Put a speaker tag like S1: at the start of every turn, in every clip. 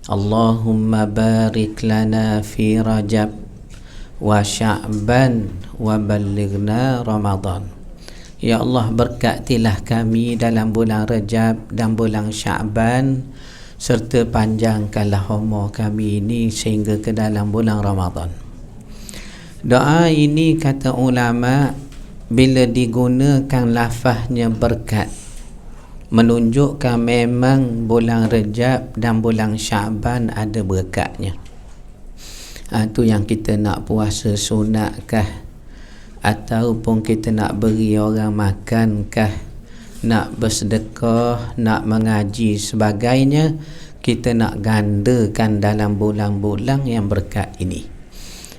S1: Allahumma barik lana fi Rajab wa Sya'ban wa ballighna Ramadan. Ya Allah, berkatilah kami dalam bulan Rajab dan bulan Sya'ban, serta panjangkanlah umur kami ini sehingga ke dalam bulan Ramadan. Doa ini, kata ulama, bila digunakan lafaznya berkat, menunjukkan memang bulan Rajab dan bulan Sya'ban ada berkatnya. Itu yang kita nak puasa sunatkah, ataupun kita nak beri orang makankah, nak bersedekah, nak mengaji sebagainya, kita nak gandakan dalam bulan-bulan yang berkat ini.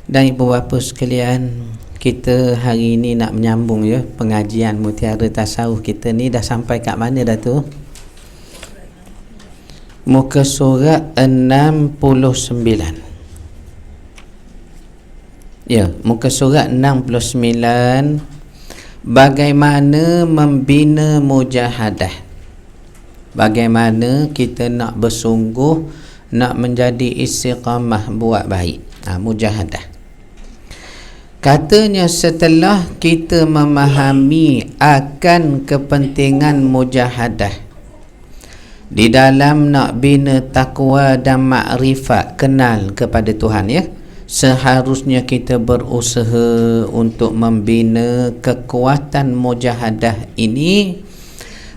S1: Dan ibu bapa sekalian, kita hari ini nak menyambung pengajian Mutiara Tasawuf kita ni. Dah sampai kat mana dah tu? Muka surat 69. Muka surat 69. Bagaimana membina mujahadah. Bagaimana kita nak bersungguh, nak menjadi istiqamah buat baik. Mujahadah. Katanya, setelah kita memahami akan kepentingan mujahadah di dalam nak bina takwa dan makrifat, kenal kepada Tuhan, seharusnya kita berusaha untuk membina kekuatan mujahadah ini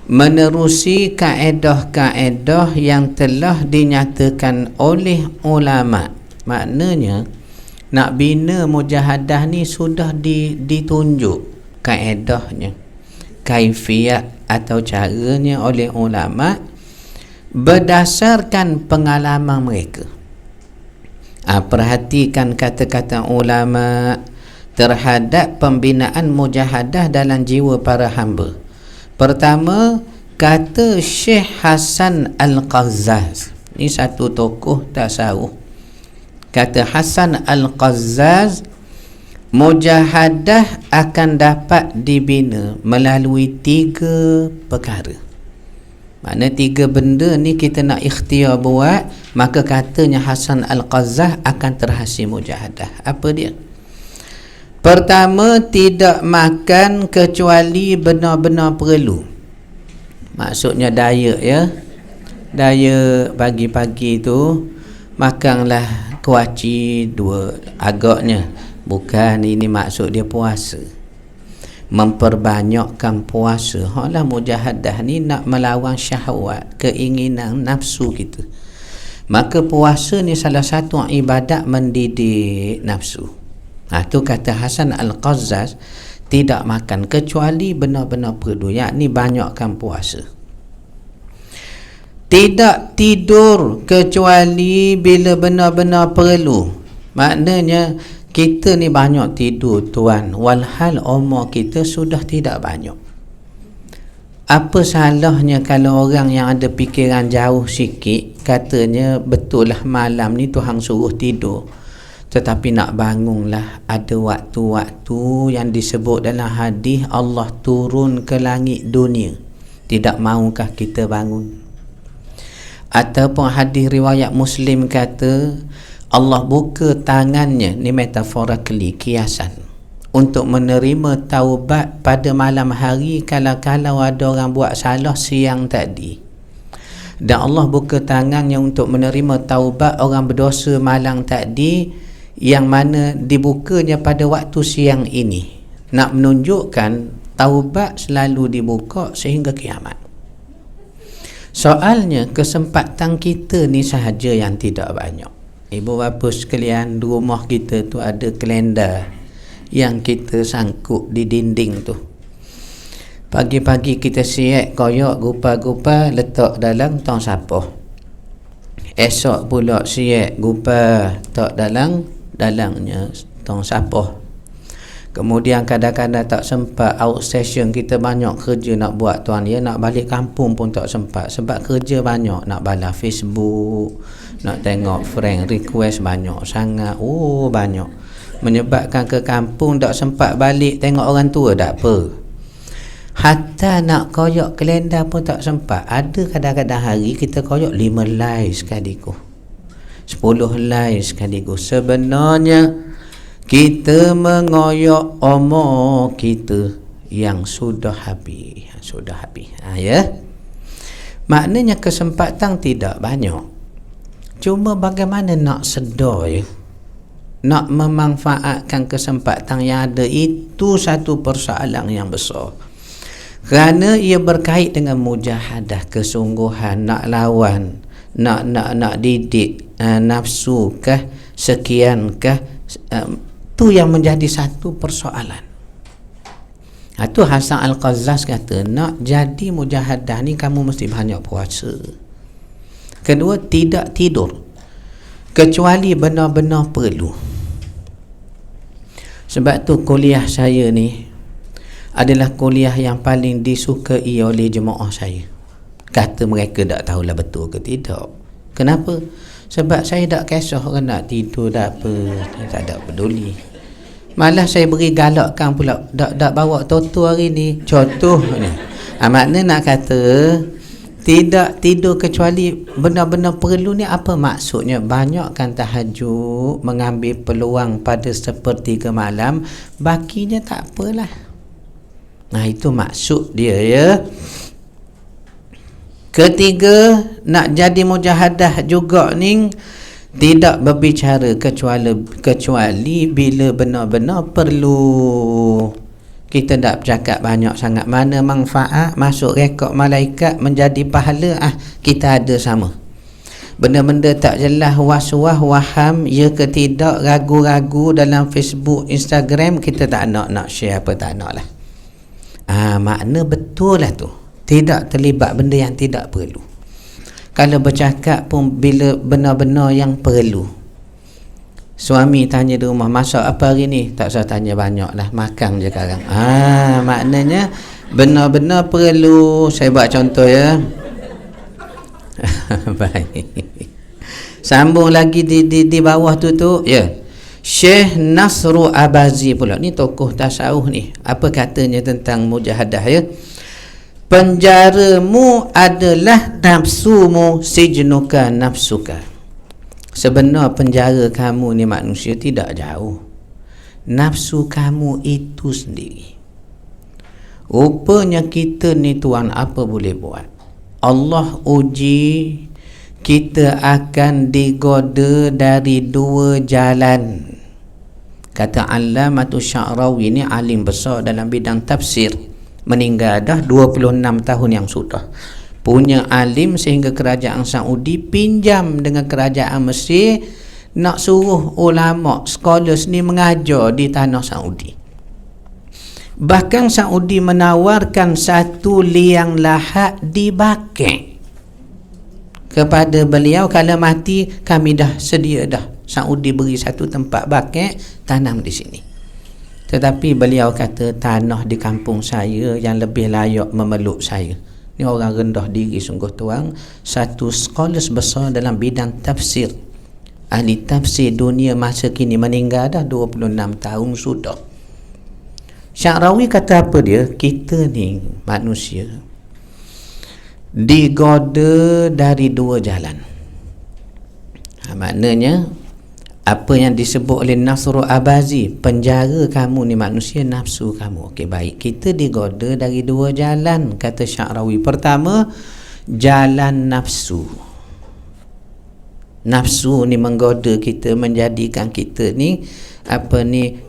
S1: menerusi kaedah-kaedah yang telah dinyatakan oleh ulama. Maknanya, nak bina mujahadah ni sudah ditunjuk kaedahnya, kaifiat atau caranya oleh ulama berdasarkan pengalaman mereka. Perhatikan kata-kata ulama terhadap pembinaan mujahadah dalam jiwa para hamba. Pertama, kata Syekh Hasan Al-Qazzaz. Ini satu tokoh tasawuf. Kata Hasan Al-Qazzaz, mujahadah akan dapat dibina melalui 3 perkara. Maknanya 3 benda ni kita nak ikhtiar buat, maka katanya Hasan Al-Qazzaz akan terhasil mujahadah. Apa dia? Pertama, tidak makan kecuali benar-benar perlu. Maksudnya diet, diet pagi-pagi tu makanlah kuaci 2 agaknya. Bukan ini maksud dia puasa, memperbanyakkan puasa. Haklah mujahadah ni nak melawan syahwat, keinginan nafsu kita. Maka puasa ni salah satu ibadat mendidik nafsu. Tu kata Hasan Al-Qazzaz, tidak makan kecuali benar-benar perlu, yakni banyakkan puasa. Tidak tidur kecuali bila benar-benar perlu. Maknanya kita ni banyak tidur tuan, walhal umur kita sudah tidak banyak. Apa salahnya kalau orang yang ada fikiran jauh sikit, katanya betul lah malam ni Tuhan suruh tidur, tetapi nak bangunlah. Ada waktu-waktu yang disebut dalam hadis, Allah turun ke langit dunia, tidak maukah kita bangun? Ataupun hadis riwayat Muslim kata, Allah buka tangannya, ni metaphorically, kiasan, untuk menerima taubat pada malam hari kalau ada orang buat salah siang tadi. Dan Allah buka tangannya untuk menerima taubat orang berdosa malam tadi, yang mana dibukanya pada waktu siang ini. Nak menunjukkan taubat selalu dibuka sehingga kiamat. Soalnya kesempatan kita ni sahaja yang tidak banyak. Ibu bapa sekalian, di rumah kita tu ada kalender yang kita sangkut di dinding tu. Pagi-pagi kita siap koyak gupa-gupa letak dalam tong sampah. Esok pula siap gupa letak dalangnya tong sampah. Kemudian kadang-kadang tak sempat, outstation kita banyak kerja nak buat tuan, nak balik kampung pun tak sempat sebab kerja banyak, nak balas Facebook, nak tengok friend request banyak sangat, banyak, menyebabkan ke kampung tak sempat balik tengok orang tua. Tak apa, hatta nak koyak kalender pun tak sempat. Ada kadang-kadang hari kita koyak 5 live sekali ko. 10 helai sekaligus. Sebenarnya kita mengoyak umur kita yang sudah habis. Ya. Maknanya kesempatan tidak banyak. Cuma bagaimana nak sedar ya? Nak memanfaatkan kesempatan yang ada, itu satu persoalan yang besar. Kerana ia berkait dengan mujahadah, kesungguhan, nak lawan, nak didik nafsu kah, sekian kah, tu yang menjadi satu persoalan. Itu Hasan Al-Qazzaz kata, nak jadi mujahadah ni kamu mesti banyak puasa. Kedua, tidak tidur kecuali benar-benar perlu. Sebab tu kuliah saya ni adalah kuliah yang paling disukai oleh jemaah saya. Kata mereka tak tahulah betul ke tidak. Kenapa? Sebab saya tak kisah orang nak tidur tak apa, saya tak ada peduli. Malah saya beri galakkan pula, tak bawa toto hari ni. Contohnya makna nak kata tidak tidur kecuali benar-benar perlu ni apa maksudnya? Banyakkan tahajud, mengambil peluang pada sepertiga malam, bakinya tak apalah. Nah, itu maksud dia ya. Ketiga, nak jadi mujahadah juga ni tidak berbicara kecuali bila benar-benar perlu. Kita tak bercakap banyak sangat. Mana manfaat masuk rekod malaikat menjadi pahala, kita ada sama. Benda-benda tak jelas, was-was, waham, ya ke tidak, ragu-ragu dalam Facebook, Instagram, kita tak nak share apa, tak nak lah. Makna betul lah tu. Tidak terlibat benda yang tidak perlu. Kalau bercakap pun bila benar-benar yang perlu. Suami tanya di rumah, masak apa hari ni? Tak usah tanya banyak lah, makan je sekarang. Maknanya benar-benar perlu. Saya buat contoh ya. Baik. Sambung lagi di bawah tu ya. Syekh Nasru Abazi pula, ni tokoh tasawuf ni. Apa katanya tentang mujahadah ya? Penjaramu adalah nafsumu, sijnuka nafsuka. Sebenar penjara kamu ni manusia tidak jauh. Nafsu kamu itu sendiri. Rupanya kita ni tuan apa boleh buat? Allah uji kita akan digoda dari dua jalan. Kata Allamatu Sya'rawi ni alim besar dalam bidang tafsir. Meninggal dah 26 tahun yang sudah. Punya alim sehingga kerajaan Saudi pinjam dengan kerajaan Mesir nak suruh ulama scholars ni mengajar di tanah Saudi. Bahkan Saudi menawarkan 1 liang lahat di Baqi' kepada beliau, kalau mati kami dah sedia dah. Saudi beri 1 tempat Baqi', tanam di sini. Tetapi beliau kata tanah di kampung saya yang lebih layak memeluk saya. Ni orang rendah diri sungguh tuan. Satu scholars besar dalam bidang tafsir, ahli tafsir dunia masa kini, meninggal dah 26 tahun sudah. Sya'rawi kata apa dia? Kita ni manusia digoda dari 2 jalan. Maknanya apa yang disebut oleh Nasru Abazi, penjara kamu ni manusia, nafsu kamu. Okey, baik, kita digoda dari 2 jalan, kata Sya'rawi. Pertama, jalan nafsu. Nafsu ni menggoda kita, menjadikan kita ni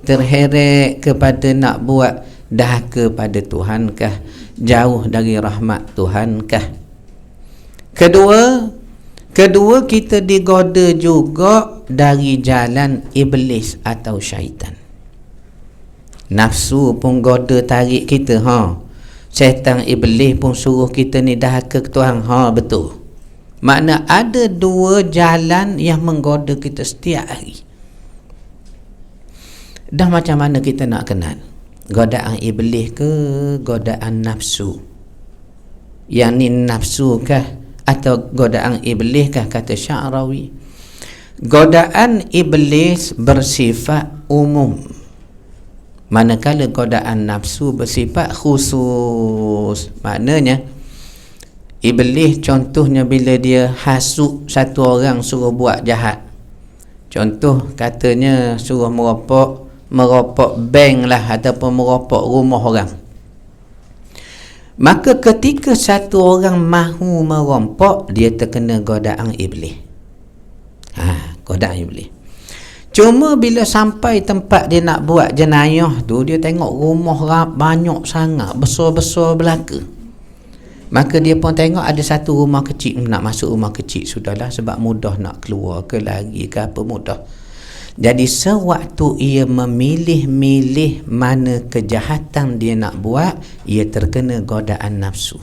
S1: terheret kepada nak buat dahaka pada Tuhan kah, jauh dari rahmat Tuhan kah. Kedua, kita digoda juga dari jalan iblis atau syaitan. Nafsu pun goda tarik kita, syaitan iblis pun suruh kita ni dahaka ke Tuhan, betul. Makna ada 2 jalan yang menggoda kita setiap hari. Dah macam mana kita nak kenal? Godaan iblis ke godaan nafsu? Yang ni nafsu kah atau godaan iblis kah? Kata Sya'rawi, godaan iblis bersifat umum, manakala godaan nafsu bersifat khusus. Maknanya iblis contohnya bila dia hasut satu orang suruh buat jahat, Contoh katanya suruh meropok bank lah ataupun meropok rumah orang. Maka ketika satu orang mahu merompok, dia terkena godaan iblis. Godaan iblis. Cuma bila sampai tempat dia nak buat jenayah tu, dia tengok rumah banyak sangat, besar-besar belaka. Maka dia pun tengok ada satu rumah kecil, nak masuk rumah kecil, sudahlah, sebab mudah nak keluar ke lari ke apa, mudah. Jadi sewaktu ia memilih-milih mana kejahatan dia nak buat, ia terkena godaan nafsu.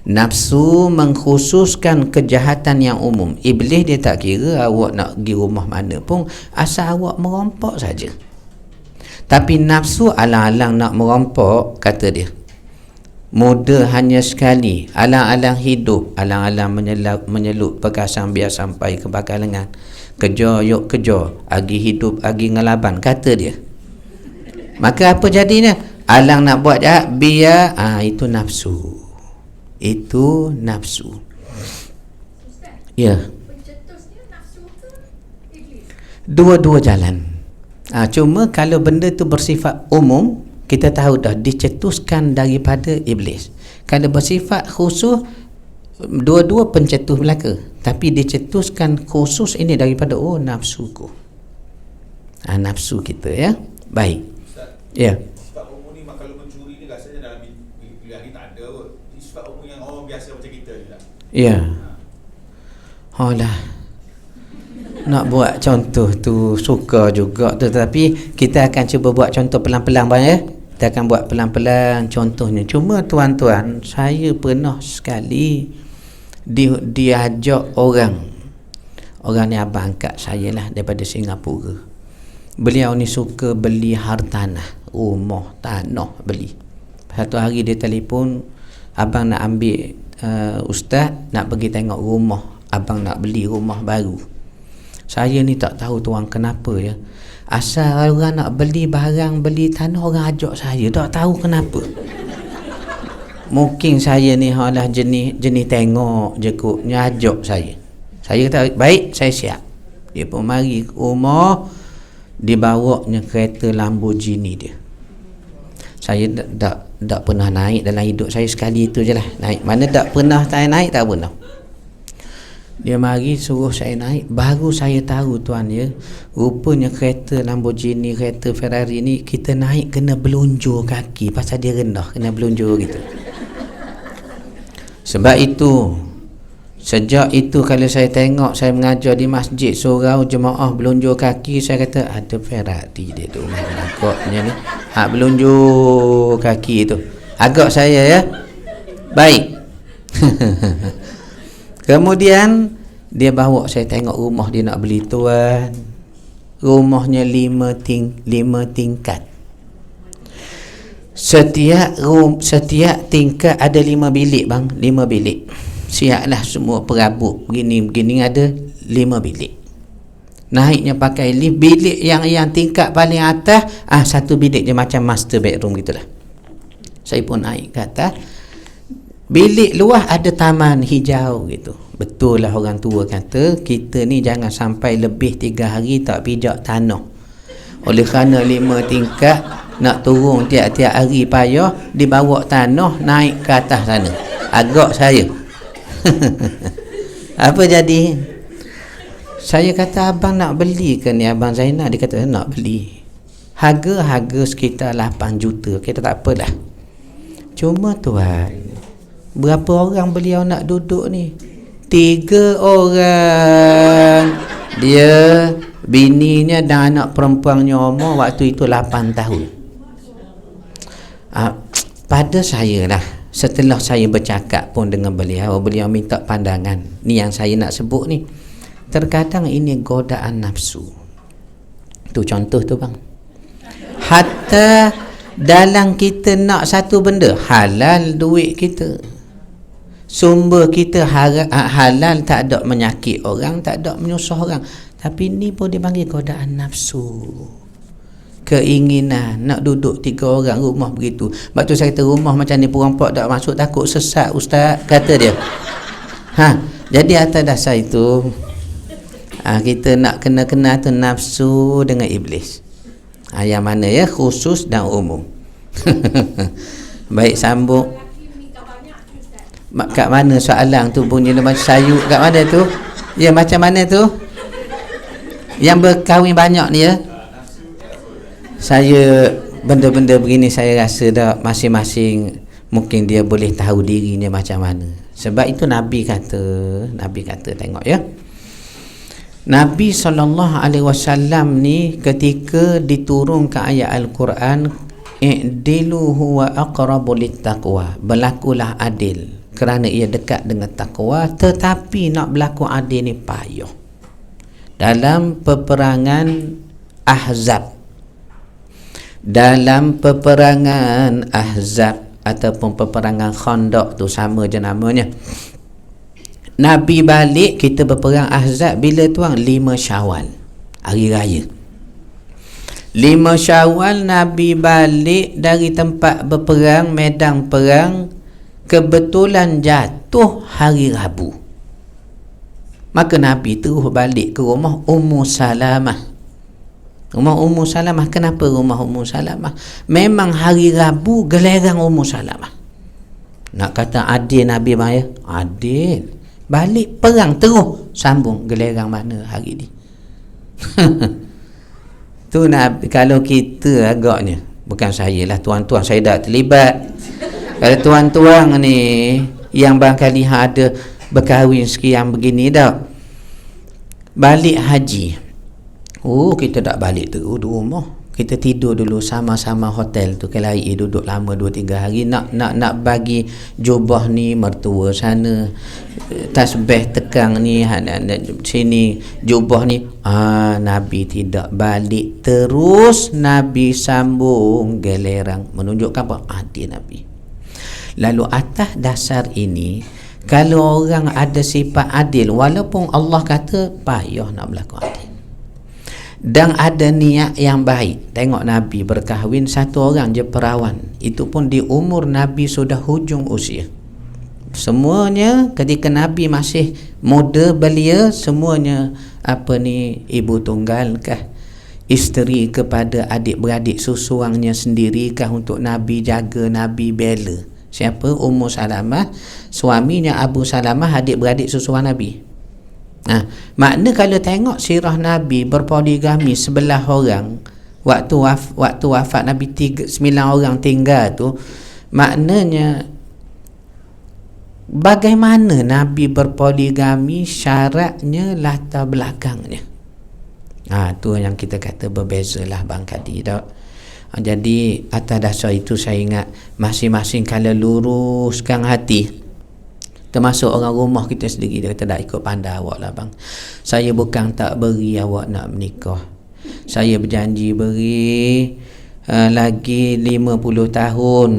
S1: Nafsu mengkhususkan kejahatan yang umum. Iblis dia tak kira awak nak pergi rumah mana pun, asal awak merompok saja. Tapi nafsu alang-alang nak merompok, kata dia, muda hanya sekali, alang-alang hidup, alang-alang menyelut perkasan biar sampai ke bakal lengan. Kejar yuk kejar, agi hidup agi ngelaban, kata dia. Maka apa jadinya? Alang nak buat jahat, biar itu nafsu. Itu nafsu. Ya.
S2: Pencetusnya nafsu ke iblis?
S1: Dua-dua jalan. Cuma kalau benda tu bersifat umum, kita tahu dah dicetuskan daripada iblis. Kalau bersifat khusus, dua-dua pencetus belaka, tapi dicetuskan khusus ini daripada nafsuku. Nafsu kita, ya. Baik.
S3: Ustaz,
S1: ya.
S3: sifat umum ni kalau mencuri ni rasanya dalam pilihan ni tak ada kot. Sifat umum yang orang biasa macam kita je lah.
S1: Ya. Alah, nak buat contoh tu suka juga tu, tapi kita akan cuba buat contoh pelan-pelan bang, ya. Kita akan buat pelan-pelan contohnya. Cuma tuan-tuan, saya pernah sekali diajak orang ni abang angkat saya lah, daripada Singapura. Beliau ni suka beli hartanah, rumah, tanah, beli. Satu hari dia telefon, abang nak ambil ustaz, nak pergi tengok rumah, abang nak beli rumah baru. Saya ni tak tahu tuan kenapa, ya. Asal orang nak beli barang, beli tanah, orang ajak saya, tak tahu kenapa. Mungkin saya ni halah jenis tengok je kot, ni ajak saya. Saya kata baik, saya siap. Dia pun mari ke rumah, dibawanya kereta Lamborghini dia. Saya tak pernah naik dalam hidup saya, sekali itu je lah naik. Mana tak pernah saya naik, tak pernah. Dia mari suruh saya naik, baru saya tahu tuan, ya, rupanya kereta Lamborghini, kereta Ferrari ni kita naik kena belunjur kaki, pasal dia rendah, kena belunjur gitu. Sebab itu sejak itu kalau saya tengok, saya mengajar di masjid, surau jemaah belunjur kaki, saya kata ada Ferrari dia tu, agaknya ni belunjur kaki tu agak saya, ya. Baik. Kemudian dia bawa saya tengok rumah dia nak beli, tuan. Rumahnya 5 tingkat. Setiap tingkat ada 5 bilik bang, 5 bilik. Siaplah semua perabot begini ada 5 bilik. Naiknya pakai lift. Bilik yang tingkat paling atas, satu bilik je macam master bedroom gitulah. Saya pun naik ke atas. Bilik luar ada taman hijau gitu. Betul lah orang tua kata, kita ni jangan sampai lebih 3 hari tak pijak tanah. Oleh kerana 5 tingkat, nak turun tiap-tiap hari payah, dibawa tanah naik ke atas sana. Agak saya. Apa jadi? Saya kata, abang nak beli ke ni, abang Zainal? Dia kata nak beli. Harga sekitar 8 juta. Kita tak apalah. Cuma tuan, berapa orang beliau nak duduk ni? 3 orang. Dia, bininya dan anak perempuannya umur waktu itu 8 tahun. Pada saya lah, setelah saya bercakap pun dengan beliau minta pandangan. Ni yang saya nak sebut ni. Terkadang ini godaan nafsu. Tu contoh tu bang. Hatta dalam kita nak satu benda, halal duit kita, sumber kita halal, tak ada menyakit orang, tak ada menyusah orang. Tapi ni pun dipanggil godaan nafsu. Keinginan nak duduk 3 orang rumah begitu. Sebab tu saya kata rumah macam ni perampok tak masuk, takut sesat ustaz, kata dia. Jadi atas dasar itu, Kita nak kena-kena tu nafsu dengan iblis. Yang mana ya, khusus dan umum. Baik, sambung.
S2: Lelaki menikah banyak tu Ustaz.
S1: Kat mana soalan tu bunyi macam sayuk kat mana tu? Ya, macam mana tu? Yang berkahwin banyak ni ya? Saya benda-benda begini saya rasa dah masing-masing mungkin dia boleh tahu dirinya macam mana. Sebab itu Nabi kata tengok ya. Nabi SAW ni ketika diturunkan ayat Al-Quran, i'dilu huwa aqrabu littaqwa, berlakulah adil kerana ia dekat dengan takwa. Tetapi nak berlaku adil ni payah. Dalam peperangan Ahzab, ataupun peperangan Khandaq tu sama je namanya. Nabi balik, kita berperang Ahzab bila tuan 5 Syawal, hari raya 5 Syawal. Nabi balik dari tempat berperang, medan perang, kebetulan jatuh hari Rabu. Maka Nabi terus balik ke rumah Ummu Salamah. Rumah Ummu Salamah. Kenapa rumah Ummu Salamah? Memang hari Rabu gelerang Ummu Salamah. Nak kata adil Nabi Maya? Adil. Balik perang terus sambung gelerang mana hari ni. Tu Nabi. Kalau kita agaknya, bukan saya lah, tuan-tuan saya tak terlibat. Kalau tuan-tuan ni yang barangkali ada berkahwin sekian begini dah, balik haji, kita tak balik terus di rumah. Kita tidur dulu sama-sama hotel tu. Kalau duduk lama 2-3 hari, nak bagi jubah ni mertua sana, tasbih tekang ni sini, jubah ni. Nabi tidak balik terus. Nabi sambung gelerang, menunjukkan apa? Adil Nabi. Lalu atas dasar ini, kalau orang ada sifat adil, walaupun Allah kata payah nak berlaku adil, dan ada niat yang baik. Tengok Nabi berkahwin satu orang je perawan, itu pun di umur Nabi sudah hujung usia. Semuanya ketika Nabi masih muda belia, semuanya ibu tunggal kah, isteri kepada adik-beradik susuangnya sendiri kah, untuk Nabi jaga, Nabi bela. Siapa? Ummu Salamah, suaminya Abu Salamah, adik-beradik susuang Nabi. Makna kalau tengok sirah Nabi berpoligami 11 orang, waktu wafat Nabi 9 orang tinggal tu, maknanya bagaimana Nabi berpoligami, syaratnya, latar belakangnya. Tu yang kita kata berbezalah Bang Kadi tak. Jadi atas dasar itu saya ingat masing-masing kalau luruskan hati, termasuk orang rumah kita sendiri, dia kata dah ikut pandai awak lah bang, saya bukan tak beri awak nak menikah, saya berjanji beri lagi 50 tahun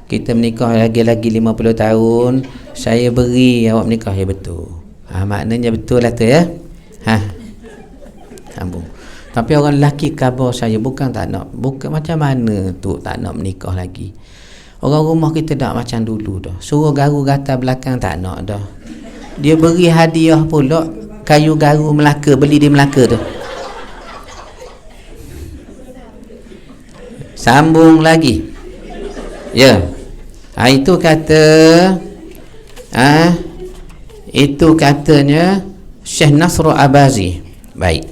S1: kita menikah, lagi 50 tahun saya beri awak menikah. Ya betul. Maknanya betul lah tu ya. Sambung. Tapi orang lelaki khabar saya bukan tak nak, bukan macam mana tu tak nak menikah lagi. Orang rumah kita tak macam dulu dah, suruh garu gatal belakang tak nak dah. Dia beri hadiah pula kayu garu Melaka, beli di Melaka tu. Sambung lagi. Ya. Itu kata itu katanya Syekh Nasrul Abazi. Baik.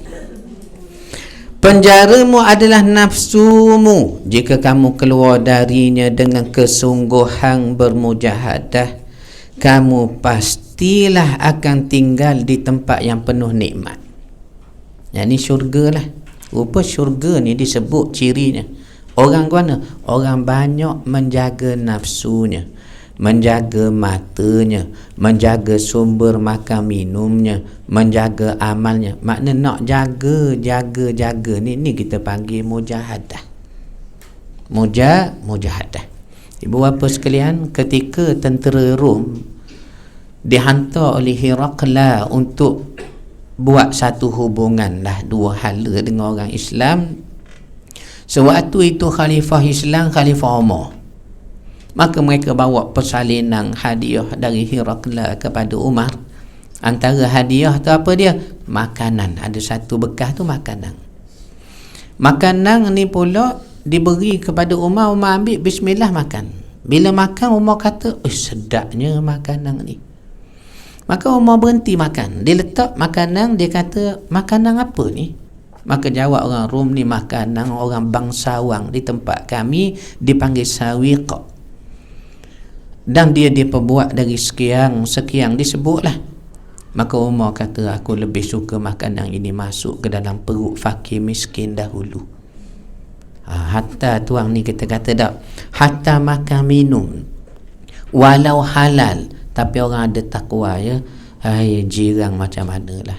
S1: Penjaramu adalah nafsumu. Jika kamu keluar darinya dengan kesungguhan bermujahadah, kamu pastilah akan tinggal di tempat yang penuh nikmat. Yang ni syurga lah. Rupa syurga ni disebut cirinya. Orang mana? Orang banyak menjaga nafsunya, menjaga matanya, menjaga sumber makan minumnya, menjaga amalnya. Makna nak jaga ni kita panggil mujahadah. Mujahadah. Ibu bapa sekalian, ketika tentera Rom dihantar oleh Herakla untuk buat satu hubungan lah, dua hala dengan orang Islam. Sewaktu itu Khalifah Islam, Khalifah Umar. Maka mereka bawa persalinan hadiah dari Herakla kepada Umar. Antara hadiah tu apa dia? Makanan. Ada satu bekas tu makanan. Makanan ni pula diberi kepada Umar ambil, bismillah makan. Bila makan Umar kata, sedapnya makanan ni. Maka Umar berhenti makan. Dia letak makanan, dia kata, makanan apa ni? Maka jawab orang Rom ni, makanan orang bangsawan di tempat kami dipanggil sawiq. Dan dia diperbuat dari sekian disebutlah. Maka Umar kata, aku lebih suka makanan ini masuk ke dalam perut fakir miskin dahulu. Hatta tuang ni kita kata tak, hatta makan minum walau halal, tapi orang ada takwa ya. Hai jiran macam manalah,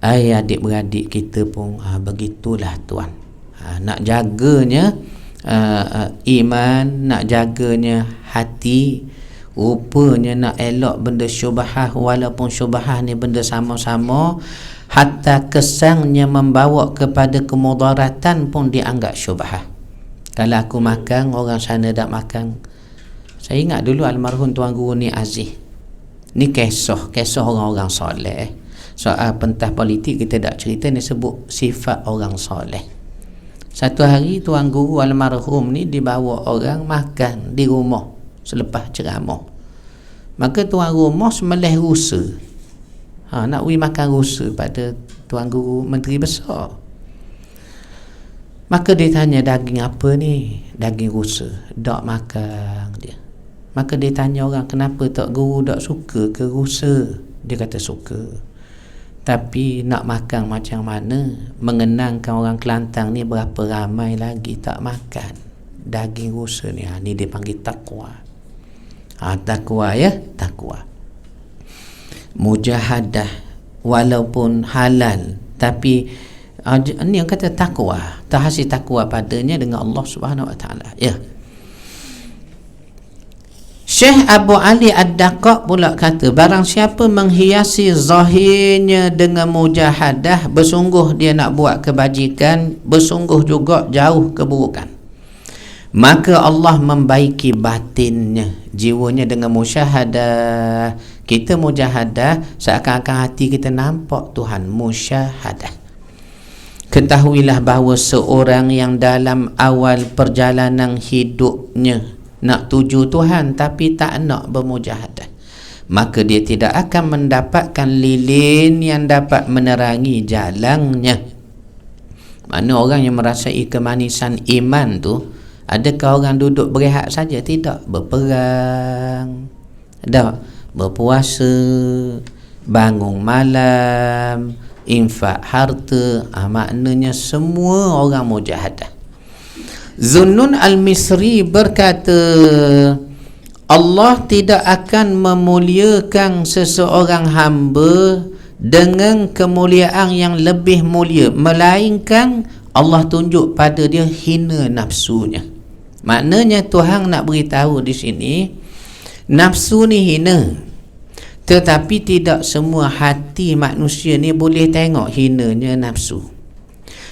S1: hai adik-beradik kita pun begitulah tuan. Nak jaganya iman, nak jaganya hati. Rupanya nak elok benda syubhah, walaupun syubhah ni benda sama-sama, hatta kesannya membawa kepada kemudaratan pun dianggap syubhah. Kalau aku makan, orang sana tak makan. Saya ingat dulu almarhum Tuan Guru ni Aziz. Ni kisah orang-orang soleh. Soal pentas politik kita tak cerita, ni sebut sifat orang soleh. Satu hari Tuan Guru almarhum ni dibawa orang makan di rumah selepas ceramah. Maka tuan rumah sembelih rusa. Nak pergi makan rusa pada Tuan Guru Menteri Besar. Maka dia tanya, daging apa ni? Daging rusa. Tak makan dia. Maka dia tanya orang, kenapa Tok Guru tak suka ke rusa? Dia kata suka. Tapi nak makan macam mana? Mengenangkan orang Kelantan ni berapa ramai lagi tak makan daging rusa ni. Ni dia panggil takwa. Takwa ya, takwa. Mujahadah walaupun halal, tapi ni yang kata takwa, terhasil takwa padanya dengan Allah Subhanahu Wa Taala. Ya. Syekh Abu Ali Ad-Daqaq pula kata, barang siapa menghiasi zahirnya dengan mujahadah, bersungguh dia nak buat kebajikan, bersungguh juga jauh keburukan, maka Allah membaiki batinnya, jiwanya dengan musyahadah. Kita mujahadah, seakan-akan hati kita nampak Tuhan. Musyahadah. Ketahuilah bahawa seorang yang dalam awal perjalanan hidupnya nak tuju Tuhan tapi tak nak bermujahadah, maka dia tidak akan mendapatkan lilin yang dapat menerangi jalannya. Mana orang yang merasai kemanisan iman tu, adakah orang duduk berehat saja? Tidak. Berperang, tak, berpuasa, bangun malam, infak harta. Maknanya semua orang mujahadah. Zunnun al-Misri berkata, Allah tidak akan memuliakan seseorang hamba dengan kemuliaan yang lebih mulia, melainkan Allah tunjuk pada dia hina nafsunya. Maknanya Tuhan nak beritahu di sini, nafsu ni hina, tetapi tidak semua hati manusia ni boleh tengok hinanya nafsu.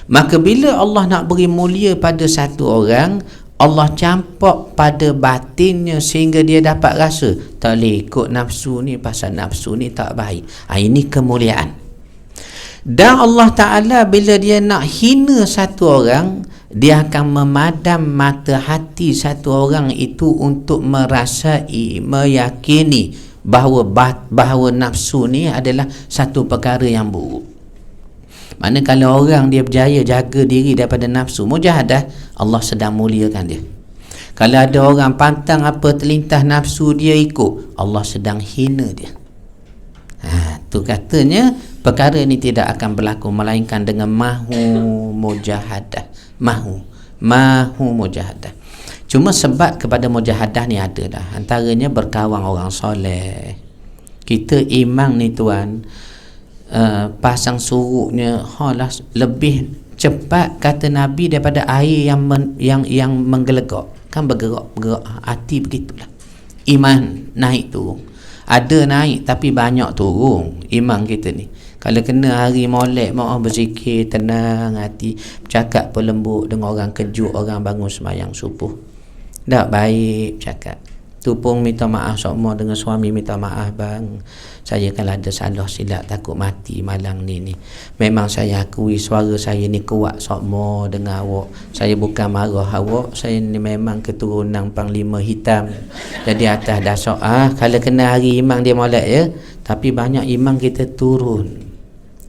S1: Maka bila Allah nak beri mulia pada satu orang, Allah campak pada batinnya sehingga dia dapat rasa tak boleh ikut nafsu ni, pasal nafsu ni tak baik. Ini kemuliaan. Dan Allah Ta'ala bila dia nak hina satu orang, dia akan memadam mata hati satu orang itu untuk merasai, meyakini bahawa nafsu ni adalah satu perkara yang buruk. Mana kalau orang dia berjaya jaga diri daripada nafsu, mujahadah, Allah sedang muliakan dia. Kalau ada orang pantang apa terlintas nafsu dia ikut, Allah sedang hina dia. Tu katanya perkara ini tidak akan berlaku melainkan dengan mahu mujahadah. Mahu mujahadah. Cuma sebab kepada mujahadah ni ada dah. Antaranya berkawan orang soleh. Kita imam ni tuan, pasang surutnya lebih cepat kata Nabi daripada air yang menggelegak. Kan bergerak hati begitulah. Iman naik turun. Ada naik tapi banyak turun iman kita ni. Kalau kena hari molek, mau berzikir, tenang hati, bercakap pelembut dengan orang kejut, orang bangun sembahyang subuh, tak baik cakap. Tu pun minta maaf semua dengan suami, minta maaf bang, saya kalau ada salah silap takut mati malang ni. Memang saya akui suara saya ni kuat semua dengan awak. Saya bukan marah awak, saya ni memang keturunan Panglima Hitam. Jadi atas dasar kalau kena hari imam dia molek ya, tapi banyak imam kita turun.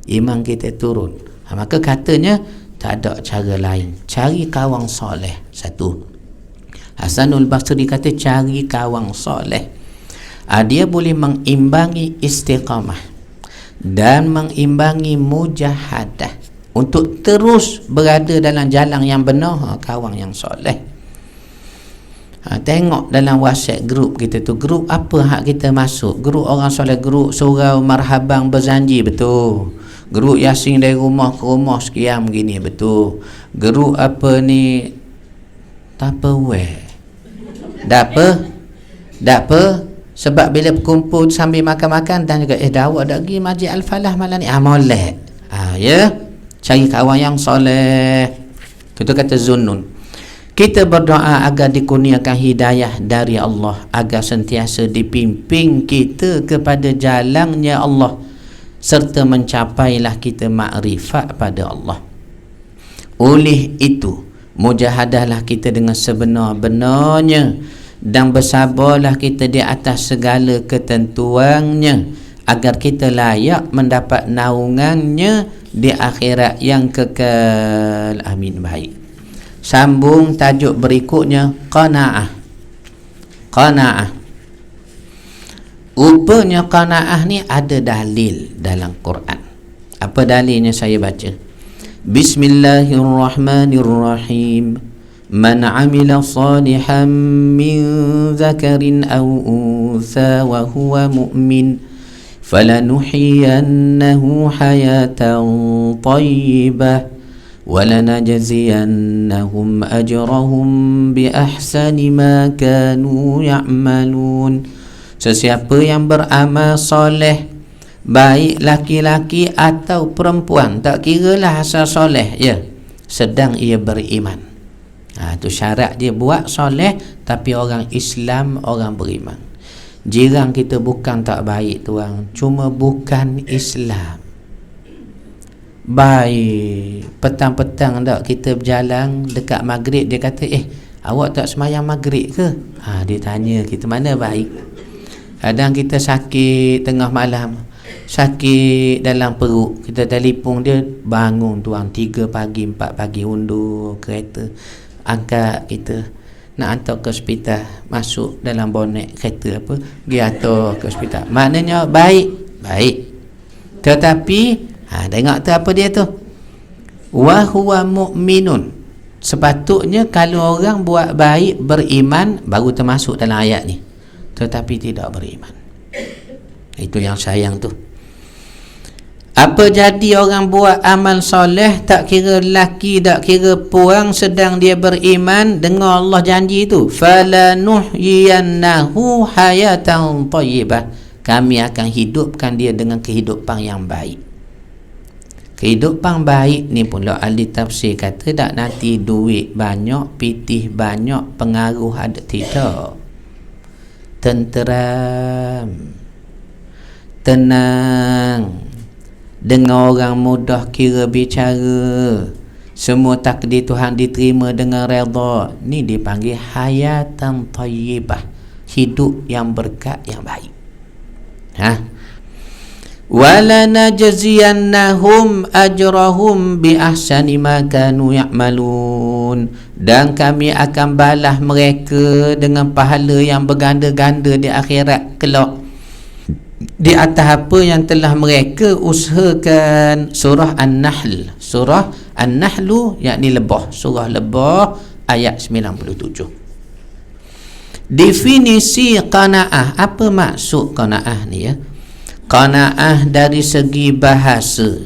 S1: Imam kita turun. Maka katanya tak ada cara lain. Cari kawan soleh. Satu. Hasanul Basri kata cari kawan soleh. Dia boleh mengimbangi istiqamah dan mengimbangi mujahadah untuk terus berada dalam jalan yang benar. Kawan yang soleh. Tengok dalam WhatsApp group kita tu, grup apa hak kita masuk? Grup orang soleh, grup surau marhabang berzanji, betul. Grup yasin dari rumah ke rumah sekian begini, betul. Grup apa ni, Tupperware. Tak apa. Sebab bila berkumpul sambil makan-makan dan juga dah awak dah pergi Masjid Al-Falah malam ni. Molek. Ya. Cari kawan yang soleh. Itu kata Zunnun. Kita berdoa agar dikurniakan hidayah dari Allah, agar sentiasa dipimpin kita kepada jalannya Allah, serta mencapailah kita makrifat pada Allah. Oleh itu, mujahadahlah kita dengan sebenar-benarnya dan bersabarlah kita di atas segala ketentuannya, agar kita layak mendapat naungannya di akhirat yang kekal. Amin. Baik. Sambung tajuk berikutnya, qanaah. Qanaah. Rupanya qanaah ni ada dalil dalam Quran. Apa dalilnya saya baca? Bismillahirrahmanirrahim. Man 'amila salihan min dzakarin aw untha wa huwa mu'min falanuhyiyannahu hayatan thayyibah walanajziyannahum ajrahum bi ahsani ma kanu ya'malun. Sesiapa yang beramal soleh, baik laki-laki atau perempuan, tak kiralah asal soleh ya, sedang ia beriman. Itu syarat dia buat soleh, tapi orang Islam, orang beriman. Jiran kita bukan tak baik tuan, cuma bukan Islam. Baik, petang-petang tak kita berjalan dekat maghrib, dia kata awak tak semayang maghrib ke? Dia tanya kita mana baik. Kadang kita sakit tengah malam, sakit dalam perut, kita telefon dia, bangun tuan 3 pagi 4 pagi, undur kereta, angkat kita, nak hantar ke hospital, masuk dalam bonet kereta apa, pergi hantar ke hospital. Maknanya baik. Tetapi tengok tu apa dia tu, wa huwa mu'minun. Sepatutnya kalau orang buat baik, beriman, baru termasuk dalam ayat ni, tetapi tidak beriman. Itu yang sayang tu. Apa jadi orang buat amal soleh, tak kira lelaki, tak kira puang, sedang dia beriman, dengar Allah janji tu, falanuhyiyannahu hayatan thayyibah, kami akan hidupkan dia dengan kehidupan yang baik. Kehidupan baik ni pula ahli tafsir kata tak nanti duit banyak, pitih banyak, pengaruh ada, tidak. Tenteram, tenang, dengan orang mudah kira bicara, semua takdir Tuhan diterima dengan redha. Ni dipanggil hayatan thayyibah, hidup yang berkat, yang baik. Walanajziyannahum ajrahum bi ahsani ma kanu ya'malun, dan kami akan balas mereka dengan pahala yang berganda-ganda di akhirat kelak, di atas apa yang telah mereka usahakan. Surah An-Nahl, surah An-Nahlu, yakni lebah, surah lebah ayat 97. Definisi qanaah, apa maksud qanaah ni ya? Qanaah dari segi bahasa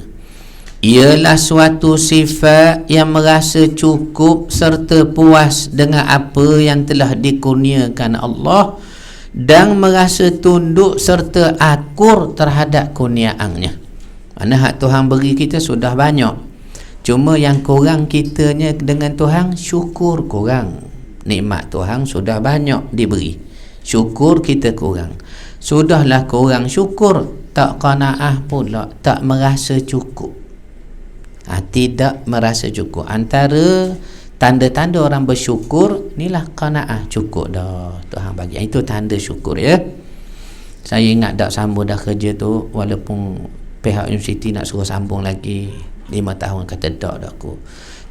S1: ialah suatu sifat yang merasa cukup serta puas dengan apa yang telah dikurniakan Allah, dan merasa tunduk serta akur terhadap kurniaannya. Mana hak Tuhan beri kita sudah banyak, cuma yang kurang kitanya dengan Tuhan syukur kurang. Nikmat Tuhan sudah banyak diberi, Syukur kita kurang. Sudahlah kurang syukur, tak qanaah pula, tak merasa cukup. Tidak merasa cukup. Antara tanda-tanda orang bersyukur inilah qanaah, cukup dah Tuhan bagi. Itu tanda syukur ya. Saya ingat dah sambung dah kerja tu, walaupun pihak universiti nak suruh sambung lagi 5 tahun, kata tak dah aku.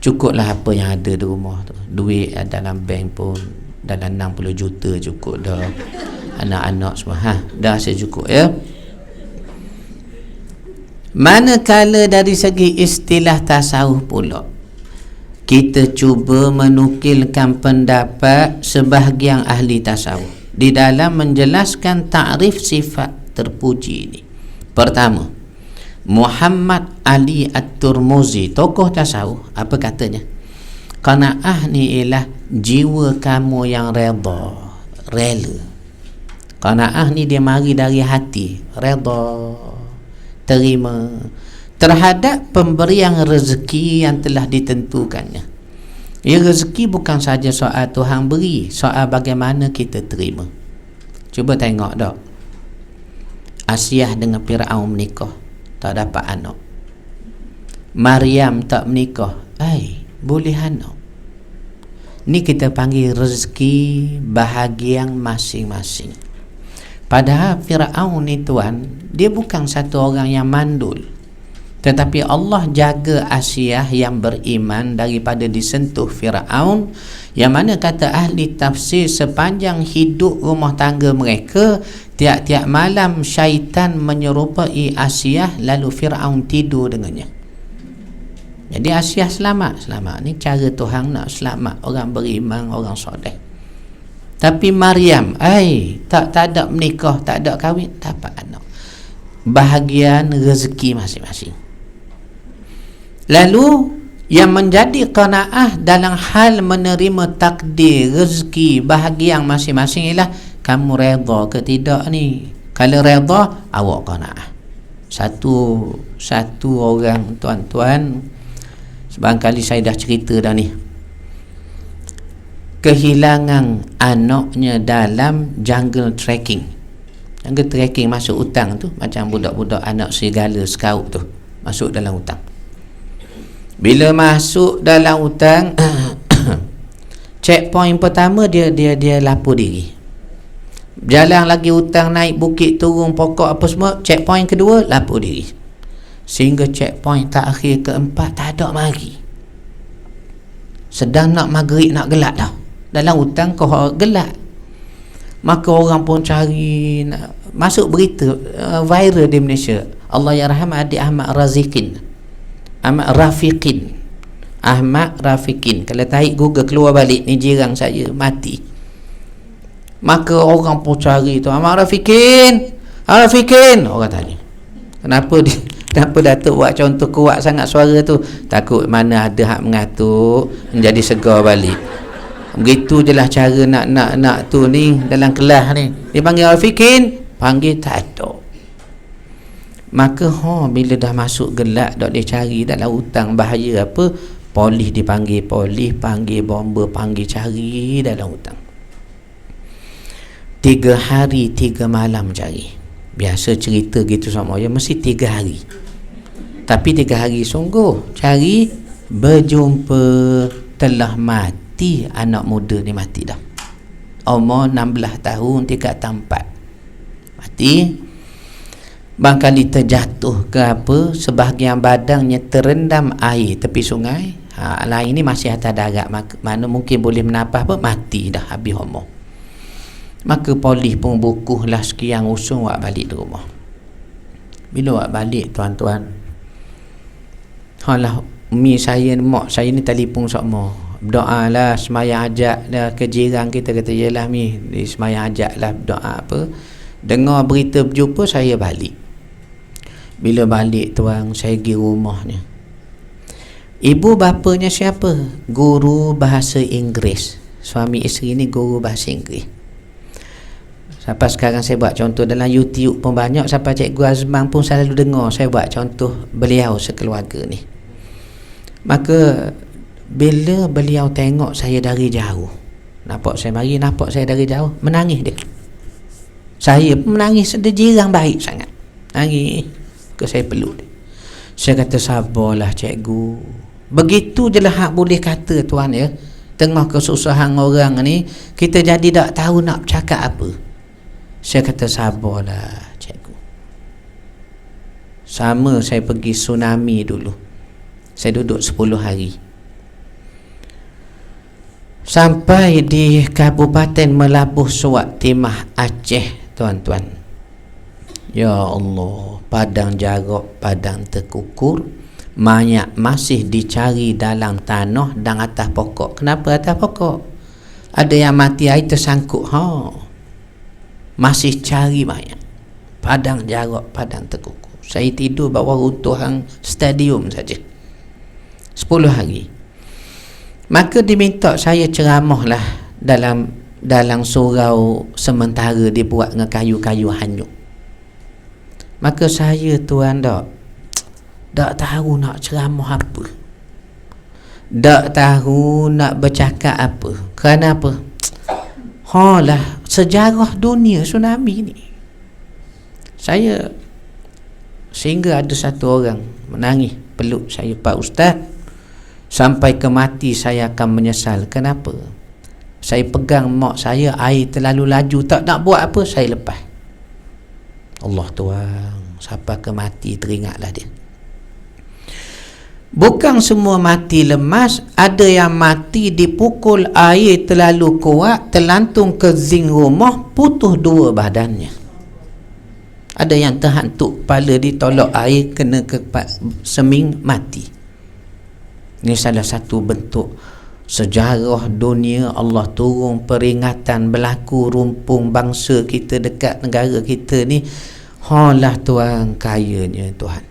S1: Cukuplah apa yang ada di rumah tu. Duit dalam bank pun dalam 60 juta cukup dah. Anak-anak semua dah secukup ya. Manakala dari segi istilah tasawuf pula, kita cuba menukilkan pendapat sebahagian ahli tasawuf di dalam menjelaskan takrif sifat terpuji ini. Pertama, Muhammad Ali At-Turmuzi, tokoh tasawuf, apa katanya? Qanaah ni ialah jiwa kamu yang rela. Qanaah ni dia mari dari hati, rela, terima terhadap pemberian rezeki yang telah ditentukannya. Ya, rezeki bukan saja soal Tuhan beri, soal bagaimana kita terima. Cuba tengok dok, Asyah dengan Fir'aun menikah, tak dapat anak. Maryam tak menikah, boleh anak. Ni kita panggil rezeki bahagian masing-masing. Padahal Fir'aun ni tuan, dia bukan satu orang yang mandul, tetapi Allah jaga Asyah yang beriman daripada disentuh Fir'aun, yang mana kata ahli tafsir sepanjang hidup rumah tangga mereka, tiap-tiap malam syaitan menyerupai Asyah, lalu Fir'aun tidur dengannya. Jadi Asyah selamat. Ni cara Tuhan nak selamat orang beriman, orang soleh. Tapi Maryam tak ada menikah, tak ada kahwin, tak dapat anak. Bahagian rezeki masing-masing. Lalu yang menjadi qanaah dalam hal menerima takdir rezeki bahagian masing-masing ialah kamu redha ke tidak ni. Kalau redha, awak qanaah. Satu orang tuan-tuan, barangkali saya dah cerita dah ni, kehilangan anaknya dalam jungle trekking. Jungle trekking masuk hutang tu, macam budak-budak anak serigala scout tu, masuk dalam hutang. Bila masuk dalam hutang checkpoint pertama dia lapor diri. Jalan lagi hutang, naik bukit, turun pokok apa semua, checkpoint kedua lapor diri. Sehingga checkpoint terakhir keempat tak ada mari. Sedang nak maghrib, nak gelap dah. Dalam hutang kau gelap. Maka orang pun cari, masuk berita viral di Malaysia. Allah yarham adik Ahmad Rafiqin. Kalau tarik Google keluar balik, ni jirang saya mati. Maka orang pun cari tu, Ahmad Rafiqin, orang tanya. Kenapa Datuk buat contoh kuat sangat suara tu? Takut mana ada hak mengatuk menjadi segar balik. Begitu je lah cara nak tu ni dalam kelas ni. Dia panggil Rafiqin, panggil tak ada. Maka bila dah masuk gelap, dok dia cari dalam hutang, bahaya apa? Polis dipanggil, panggil bomba, panggil cari dalam hutang. 3 hari 3 malam cari. Biasa cerita gitu sama ya, mesti 3 hari. Tapi 3 hari sungguh cari, berjumpa telah mati. Anak muda ni mati dah, umur 16 tahun, tingkatan 4, mati. Barangkali terjatuh ke apa, sebahagian badannya terendam air tepi sungai. Lain ni masih atas darat, mana mungkin boleh menapah apa, mati dah habis umur. Maka polis pun bukuhlah sekian usung wak balik di rumah. Bila wak balik tuan-tuan, umi saya, mak saya ni telefon sama, berdoa lah, semayang ajak dah ke jiran kita. Kata yelah mi, semayang ajak lah, berdoa apa. Dengar berita berjumpa, saya balik. Bila balik tuan, saya pergi rumahnya. Ibu bapanya siapa? Guru bahasa Inggeris. Suami isteri ni guru bahasa Inggeris. Sampai sekarang saya buat contoh dalam YouTube pun banyak. Sampai Cikgu Azman pun selalu dengar saya buat contoh beliau sekeluarga ni. Maka bila beliau tengok saya dari jauh, nampak saya dari jauh, menangis dia. Saya pun menangis, dia jirang baik sangat. Nangis ke saya peluk dia. Saya kata, sabarlah cikgu. Begitu je lah hak boleh kata tuan ya. Tengah kesusahan orang ni, kita jadi tak tahu nak cakap apa. Saya kata, sabarlah cikgu. Sama saya pergi tsunami dulu. Saya duduk 10 hari. Sampai di Kabupaten Melabuh Suat Timah Aceh, tuan-tuan. Ya Allah, padang jarak, padang terkukur, mayat masih dicari dalam tanah dan atas pokok. Kenapa atas pokok? Ada yang mati air tersangkut. Masih cari mayat. Padang jarak, padang terkukur. Saya tidur bawah runtuhan stadium saja 10 hari. Maka diminta saya ceramahlah dalam surau sementara dibuat dengan kayu-kayu hanyut. Maka saya tuan tak tahu nak ceramah apa, tak tahu nak bercakap apa. Kenapa? Lah, sejarah dunia tsunami ni. Saya sehingga ada satu orang menangis peluk saya, Pak Ustaz, sampai ke mati saya akan menyesal. Kenapa? Saya pegang mak saya, air terlalu laju, tak nak buat apa, saya lepas. Allah tuan, sampai ke mati teringatlah dia. Bukan semua mati lemas, ada yang mati dipukul air terlalu kuat, terlantung ke zinc rumah, putus 2 badannya. Ada yang terhantuk kepala, ditolak air, kena ke seming, mati. Ini salah satu bentuk sejarah dunia. Allah turun peringatan berlaku rumpung bangsa kita dekat negara kita ni. Lah tuan, kayanya Tuhan.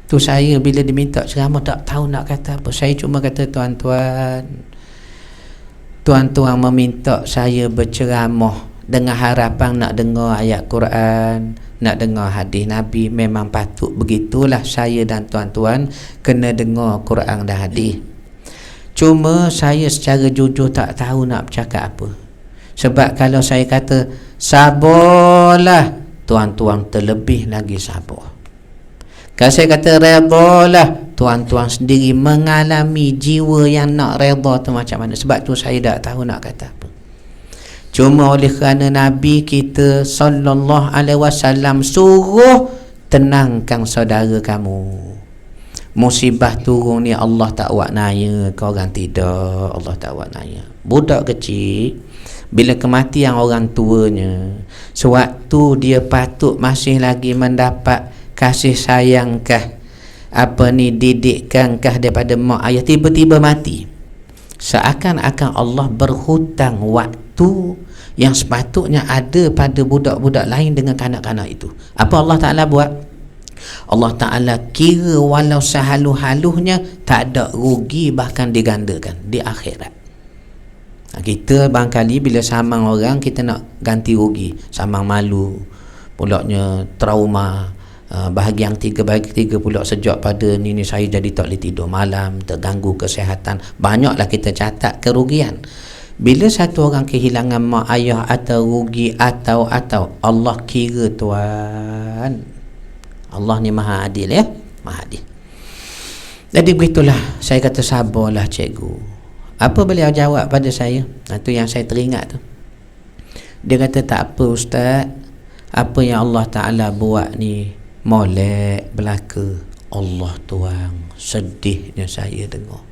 S1: Tu saya bila diminta ceramah tak tahu nak kata apa. Saya cuma kata, tuan-tuan meminta saya berceramah dengan harapan nak dengar ayat Quran, nak dengar hadis Nabi. Memang patut begitulah, saya dan tuan-tuan kena dengar Quran dan hadis. Cuma saya secara jujur tak tahu nak bercakap apa. Sebab kalau saya kata sabarlah, tuan-tuan terlebih lagi sabar. Kalau saya kata redalah, tuan-tuan sendiri mengalami jiwa yang nak reda tu macam mana. Sebab tu saya tak tahu nak kata apa. Cuma oleh kerana Nabi kita sallallahu alaihi wasallam suruh, tenangkan saudara kamu. Musibah turun ni Allah tak buat naya, kau orang tidak. Allah tak buat naya. Budak kecil bila kematian orang tuanya, sewaktu dia patut masih lagi mendapat kasih sayangkah, didikkankah daripada mak ayah, tiba-tiba mati. Seakan-akan Allah berhutang waktu yang sepatutnya ada pada budak-budak lain dengan kanak-kanak itu. Apa Allah Ta'ala buat? Allah Ta'ala kira walau sehalu-haluhnya tak ada rugi, bahkan digandakan di akhirat. Kita barangkali bila samang orang, kita nak ganti rugi. Samang malu, pulaknya trauma, bahagian 3 pula sejak pada ni saya jadi tak boleh tidur malam, terganggu kesihatan. Banyaklah kita catat kerugian. Bila satu orang kehilangan mak ayah atau rugi atau Allah kira tuan. Allah ni maha adil ya, maha adil. Jadi begitulah, saya kata sabarlah cikgu. Apa beliau jawab pada saya? Itu yang saya teringat tu. Dia kata, tak apa Ustaz, apa yang Allah Ta'ala buat ni molek belaka. Allah tuan, sedihnya saya dengar.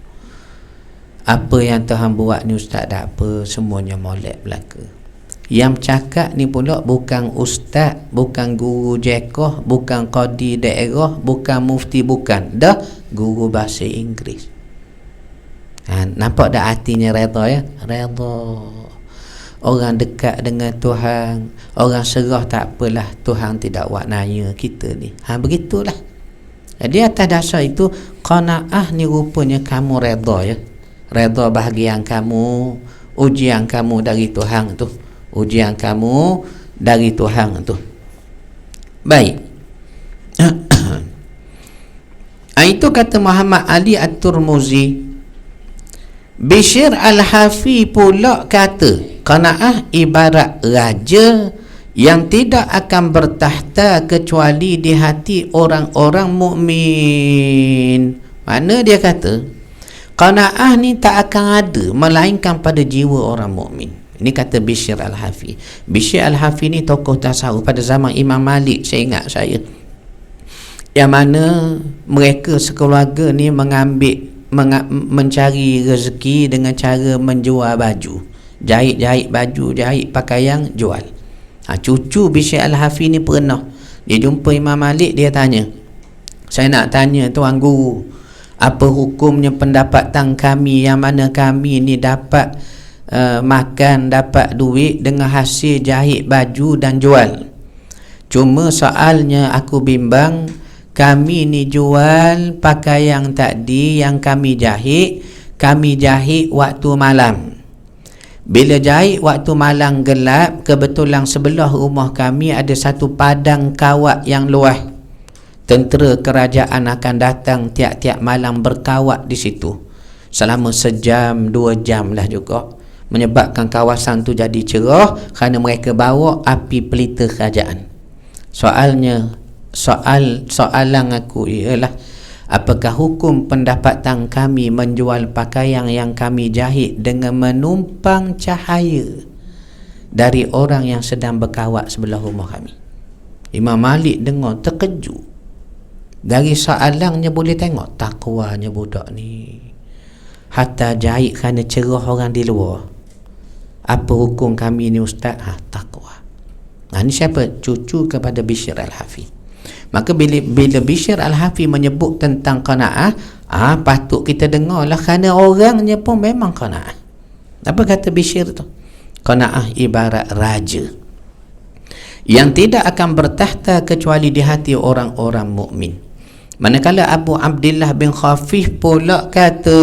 S1: Apa yang Tuhan buat ni Ustaz, tak apa, semuanya molek belaka. Yang cakap ni pula bukan ustaz, bukan guru jekoh, bukan qadi daerah, bukan mufti, bukan dah guru bahasa Inggeris. Nampak dah artinya reda ya? Reda. Orang dekat dengan Tuhan, orang serah, tak apalah, Tuhan tidak buat naya kita ni. Begitulah. Jadi atas dasar itu, qanaah ni rupanya kamu reda ya. Reda bahagian kamu, ujian kamu dari Tuhan tu. Ujian kamu dari Tuhan tu. Baik. Itu kata Muhammad Ali At-Tirmizi. Bishr Al-Hafi pula kata, qanaah ibarat raja yang tidak akan bertakhta kecuali di hati orang-orang mukmin. Mana dia kata qanaah ni tak akan ada melainkan pada jiwa orang mukmin. Ini kata Bishr Al-Hafi. Bishr Al-Hafi ni tokoh tasawuf pada zaman Imam Malik, saya ingat saya, yang mana mereka sekeluarga ni mencari rezeki dengan cara menjual baju, jahit baju, jahit pakaian, jual. Cucu Bishr Al-Hafi ni pernah dia jumpa Imam Malik, dia tanya, saya nak tanya Tuan Guru, apa hukumnya pendapatan kami yang mana kami ni dapat makan, dapat duit dengan hasil jahit baju dan jual. Cuma soalnya aku bimbang, kami ni jual pakaian tadi yang kami jahit waktu malam. Bila jahit waktu malam gelap, kebetulan sebelah rumah kami ada satu padang kawat yang luas. Tentera kerajaan akan datang tiap-tiap malam berkawat di situ selama sejam, 2 jam lah juga, menyebabkan kawasan tu jadi cerah kerana mereka bawa api pelita kerajaan. Soalan aku ialah, apakah hukum pendapatan kami menjual pakaian yang kami jahit dengan menumpang cahaya dari orang yang sedang berkawat sebelah rumah kami? Imam Malik dengar terkejut. Dari soalannya boleh tengok takwanya budak ni. Hatta jahit kerana cerah orang di luar. Apa hukum kami ni ustaz? Takwa. Ini siapa? Cucu kepada Bishr Al-Hafi. Maka bila Bishr Al-Hafi menyebut tentang qanaah, patut kita dengarlah kerana orangnya pun memang qanaah. Apa kata Bishr tu? Qanaah ibarat raja yang tidak akan bertakhta kecuali di hati orang-orang mukmin. Manakala Abu Abdillah bin Khafif pula kata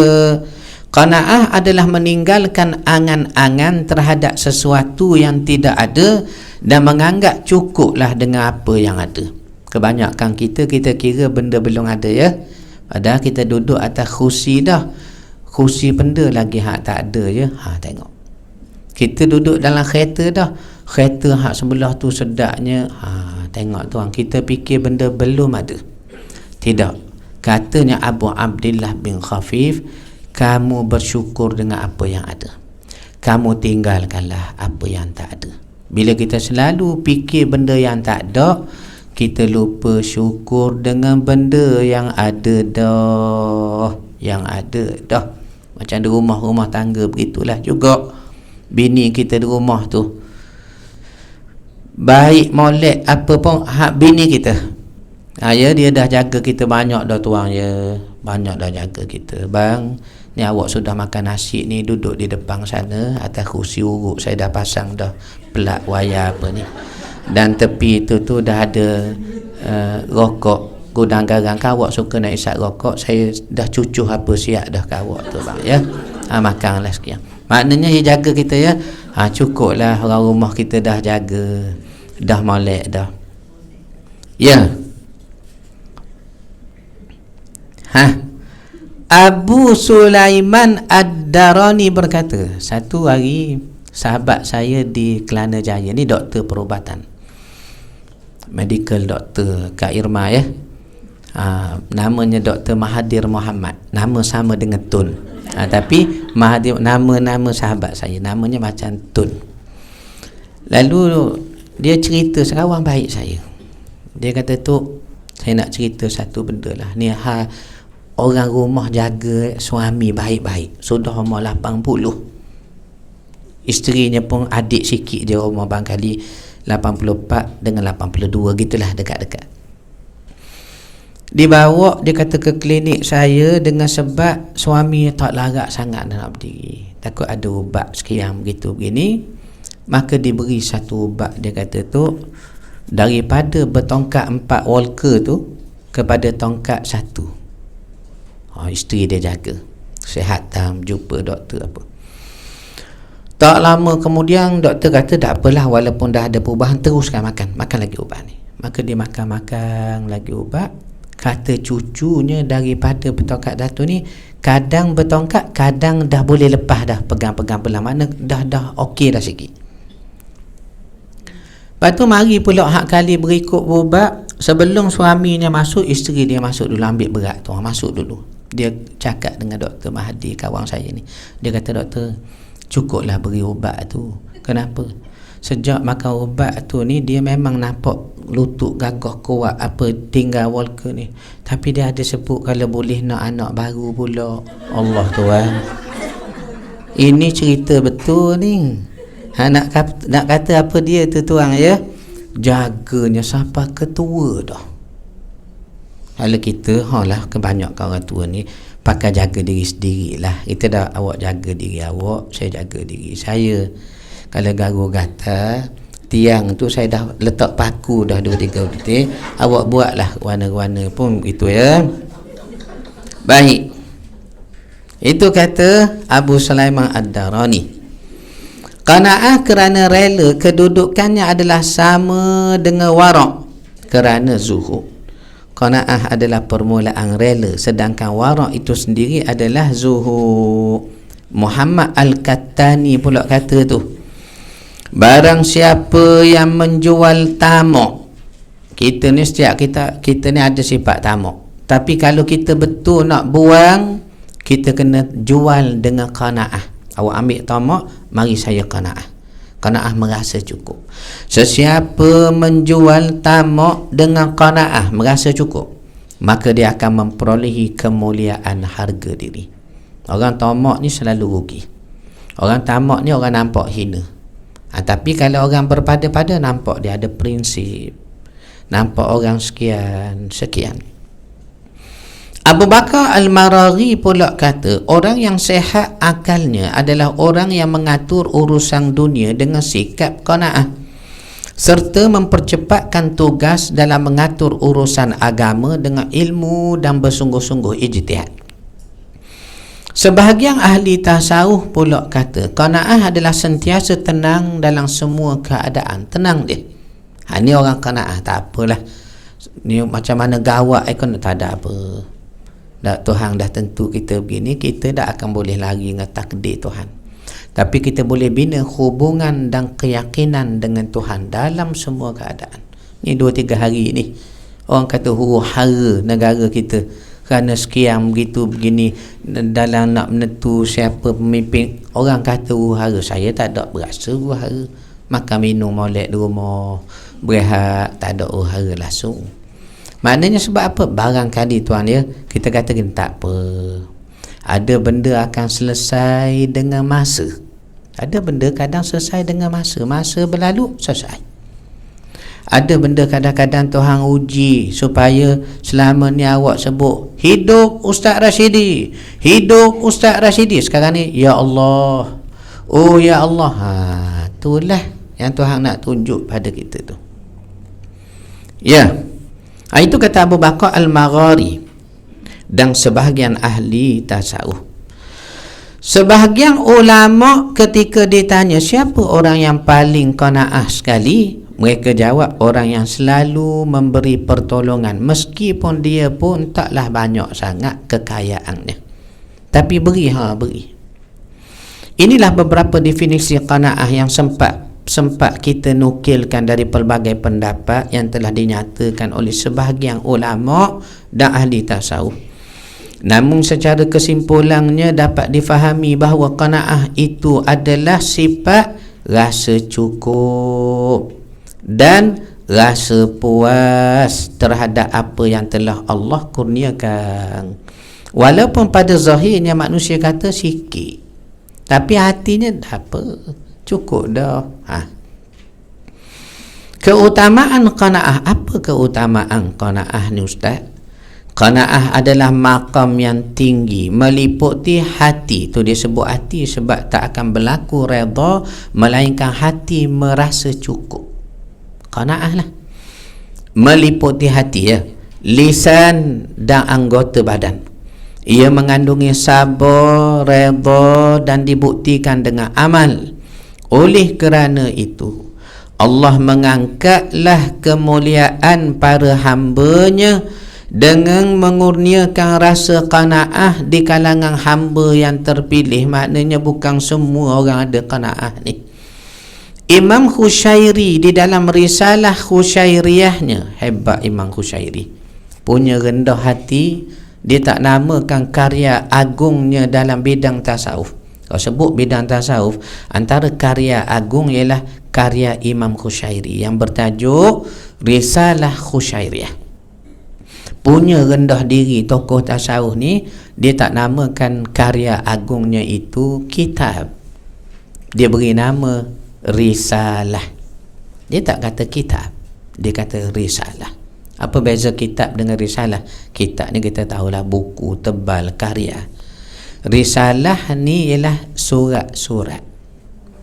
S1: qanaah adalah meninggalkan angan-angan terhadap sesuatu yang tidak ada dan menganggap cukuplah dengan apa yang ada. Kebanyakan kita kira benda belum ada, ya. Padahal kita duduk atas kursi dah. Kursi benda lagi tak ada, ya. Tengok. Kita duduk dalam kereta dah. Kereta sebelah tu sedapnya. Tengok tuan, kita fikir benda belum ada. Tidak. Katanya Abu Abdillah bin Khafif, kamu bersyukur dengan apa yang ada. Kamu tinggalkanlah apa yang tak ada. Bila kita selalu fikir benda yang tak ada, kita lupa syukur dengan benda yang ada dah. Yang ada dah. Macam di rumah tangga begitulah juga. Bini kita di rumah tu, baik molek apa pun, bini kita. Ya, dia dah jaga kita banyak dah tuan, ya. Banyak dah jaga kita. Bang, ni awak sudah makan nasi ni, duduk di depan sana atas kursi urut, saya dah pasang dah pelak wayar apa ni, dan tepi tu dah ada rokok gudang garang. Awak suka nak isap rokok, saya dah cucuh apa siap dah kat awak tu bang, ya. Makanlah sekian. Maknanya dia jaga kita, ya. Cukuplah orang rumah kita dah jaga, dah molek dah, ya. Abu Sulaiman Ad-Darani berkata, satu hari sahabat saya di Kelana Jaya, ni doktor perubatan, medical doctor Kak Irma, ya. Namanya Dr. Mahathir Mohamad, nama sama dengan Tun. Tapi Mahathir, nama sahabat saya namanya macam Tun. Lalu dia cerita sekawan baik saya. Dia kata, tu saya nak cerita satu benda lah. Ni orang rumah jaga suami baik-baik, sudah umur 80. Isterinya pun adik sikit je, umur barangkali 84 dengan 82 gitulah, dekat-dekat. Dibawa, dia kata, ke klinik saya dengan sebab suami tak larat sangat nak berdiri, takut ada ubat sekian begitu begini. Maka diberi satu ubat, dia kata tu, daripada bertongkat 4 walker tu kepada tongkat 1. Isteri dia jaga sihat, jumpa doktor apa. Tak lama kemudian doktor kata, tak apalah, walaupun dah ada perubahan, teruskan makan lagi ubat ni. Maka dia makan lagi ubat. Kata cucunya, daripada bertongkat datu ni, kadang bertongkat, kadang dah boleh lepas dah, pegang-pegang belah mana dah okey dah sikit. Lepas tu mari pula hak kali berikut berubat. Sebelum suaminya masuk, isteri dia masuk dulu, ambil berat tu, masuk dulu. Dia cakap dengan Dr. Mahathir, kawan saya ni. Dia kata, doktor, cukuplah beri ubat tu. Kenapa? Sejak makan ubat tu ni, dia memang nampak lutut gagah kuat, apa tinggal walker ni. Tapi dia ada sebut kalau boleh nak anak baru pula. Allah Tuhan. Ini cerita betul ni. Nak kata apa dia tu tuang ya? Jaganya sampai ketua dah. Kalau kita kebanyakan orang tua ni pakai jaga diri sendiri lah. Kita dah, awak jaga diri awak, saya jaga diri saya. Kalau garu gatal, tiang tu saya dah letak paku dah 2-3 detik. Awak buatlah warna-warna pun gitu ya. Baik. Itu kata Abu Sulaiman Ad-Darani. Qanaah kerana rela kedudukannya adalah sama dengan warak kerana zuhud. Qanaah adalah permulaan rela, sedangkan warak itu sendiri adalah zuhud. Muhammad Al-Kattani pula kata tu, barang siapa yang menjual tamak, kita ni setiap kita ni ada sifat tamak, tapi kalau kita betul nak buang, kita kena jual dengan qanaah. Awak ambil tamak, mari saya qanaah. Qanaah merasa cukup. Sesiapa menjual tamak dengan qanaah, merasa cukup, maka dia akan memperolehi kemuliaan harga diri. Orang tamak ni selalu rugi. Orang tamak ni orang nampak hina. Tapi kalau orang berpada-pada, nampak dia ada prinsip, nampak orang sekian. Abu Bakar Al-Maraghi pula kata, orang yang sehat akalnya adalah orang yang mengatur urusan dunia dengan sikap qanaah, serta mempercepatkan tugas dalam mengatur urusan agama dengan ilmu dan bersungguh-sungguh ijtihad. Sebahagian ahli tasawuf pula kata, qanaah adalah sentiasa tenang dalam semua keadaan. Tenang dia. Ni orang qanaah, tak apalah. Ni macam mana gawat ikon, tak ada apa. Tuhan dah tentu kita begini, kita tak akan boleh lari dengan takdir Tuhan. Tapi kita boleh bina hubungan dan keyakinan dengan Tuhan dalam semua keadaan. Ni 2-3 hari ni orang kata huru hara negara kita kerana sekian begitu begini dalam nak menentu siapa pemimpin. Orang kata huru hara, saya tak ada berasa huru hara. Makan minum molek di rumah, berehat, tak ada huru hara langsung. Maknanya sebab apa? Barangkali tuan ya, kita katakan tak apa, ada benda akan selesai dengan masa. Ada benda kadang selesai dengan masa. Masa berlalu, selesai. Ada benda kadang-kadang Tuhan uji supaya selama ni awak sebut hidup Ustaz Rashidi, hidup Ustaz Rashidi. Sekarang ni ya Allah, oh ya Allah. Itulah yang Tuhan nak tunjuk pada kita tu. Ya. Itu kata Abu Bakar Al-Maghari dan sebahagian ahli tasawuf. Sebahagian ulama ketika ditanya siapa orang yang paling qanaah sekali, mereka jawab orang yang selalu memberi pertolongan meskipun dia pun taklah banyak sangat kekayaannya, tapi beri. Inilah beberapa definisi qanaah yang sempat kita nukilkan dari pelbagai pendapat yang telah dinyatakan oleh sebahagian ulama dan ahli tasawuf. Namun secara kesimpulannya dapat difahami bahawa qanaah itu adalah sifat rasa cukup dan rasa puas terhadap apa yang telah Allah kurniakan. Walaupun pada zahirnya manusia kata sikit, tapi hatinya dah apa, cukup dah. Keutamaan qanaah. Apa keutamaan qanaah ni Ustaz? Qanaah adalah maqam yang tinggi, meliputi hati. Tu dia sebut hati sebab tak akan berlaku redha melainkan hati merasa cukup. Qanaah lah, meliputi hati ya, lisan dan anggota badan. Ia mengandungi sabar, redha dan dibuktikan dengan amal. Oleh kerana itu Allah mengangkatlah kemuliaan para hamba-Nya dengan mengurniakan rasa qanaah di kalangan hamba yang terpilih. Maknanya bukan semua orang ada qanaah ni. Imam Khusyairi di dalam risalah Khusyairiyahnya, hebat Imam Khusyairi, punya rendah hati. Dia tak namakan karya agungnya dalam bidang tasawuf. Kalau sebut bidang tasawuf, antara karya agung ialah karya Imam Khusyairi yang bertajuk Risalah Khusyairiyah. Punya rendah diri tokoh tasawuf ni, dia tak namakan karya agungnya itu kitab. Dia beri nama Risalah. Dia tak kata kitab, dia kata risalah. Apa beza kitab dengan risalah? Kitab ni kita tahulah buku tebal karya. Risalah ni ialah surat-surat,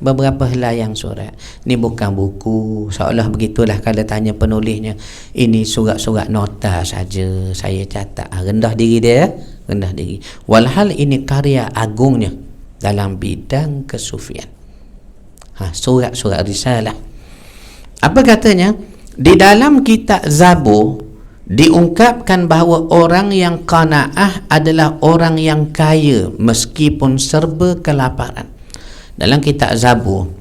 S1: beberapa helai yang surat. Ni bukan buku, seolah begitulah kalau tanya penulisnya, ini surat-surat nota saja saya catat. Rendah diri dia, rendah diri. Walhal ini karya agungnya dalam bidang kesufian. Surat-surat risalah. Apa katanya? Di dalam kitab Zabur diungkapkan bahawa orang yang qanaah adalah orang yang kaya meskipun serba kelaparan. Dalam kitab Zabur,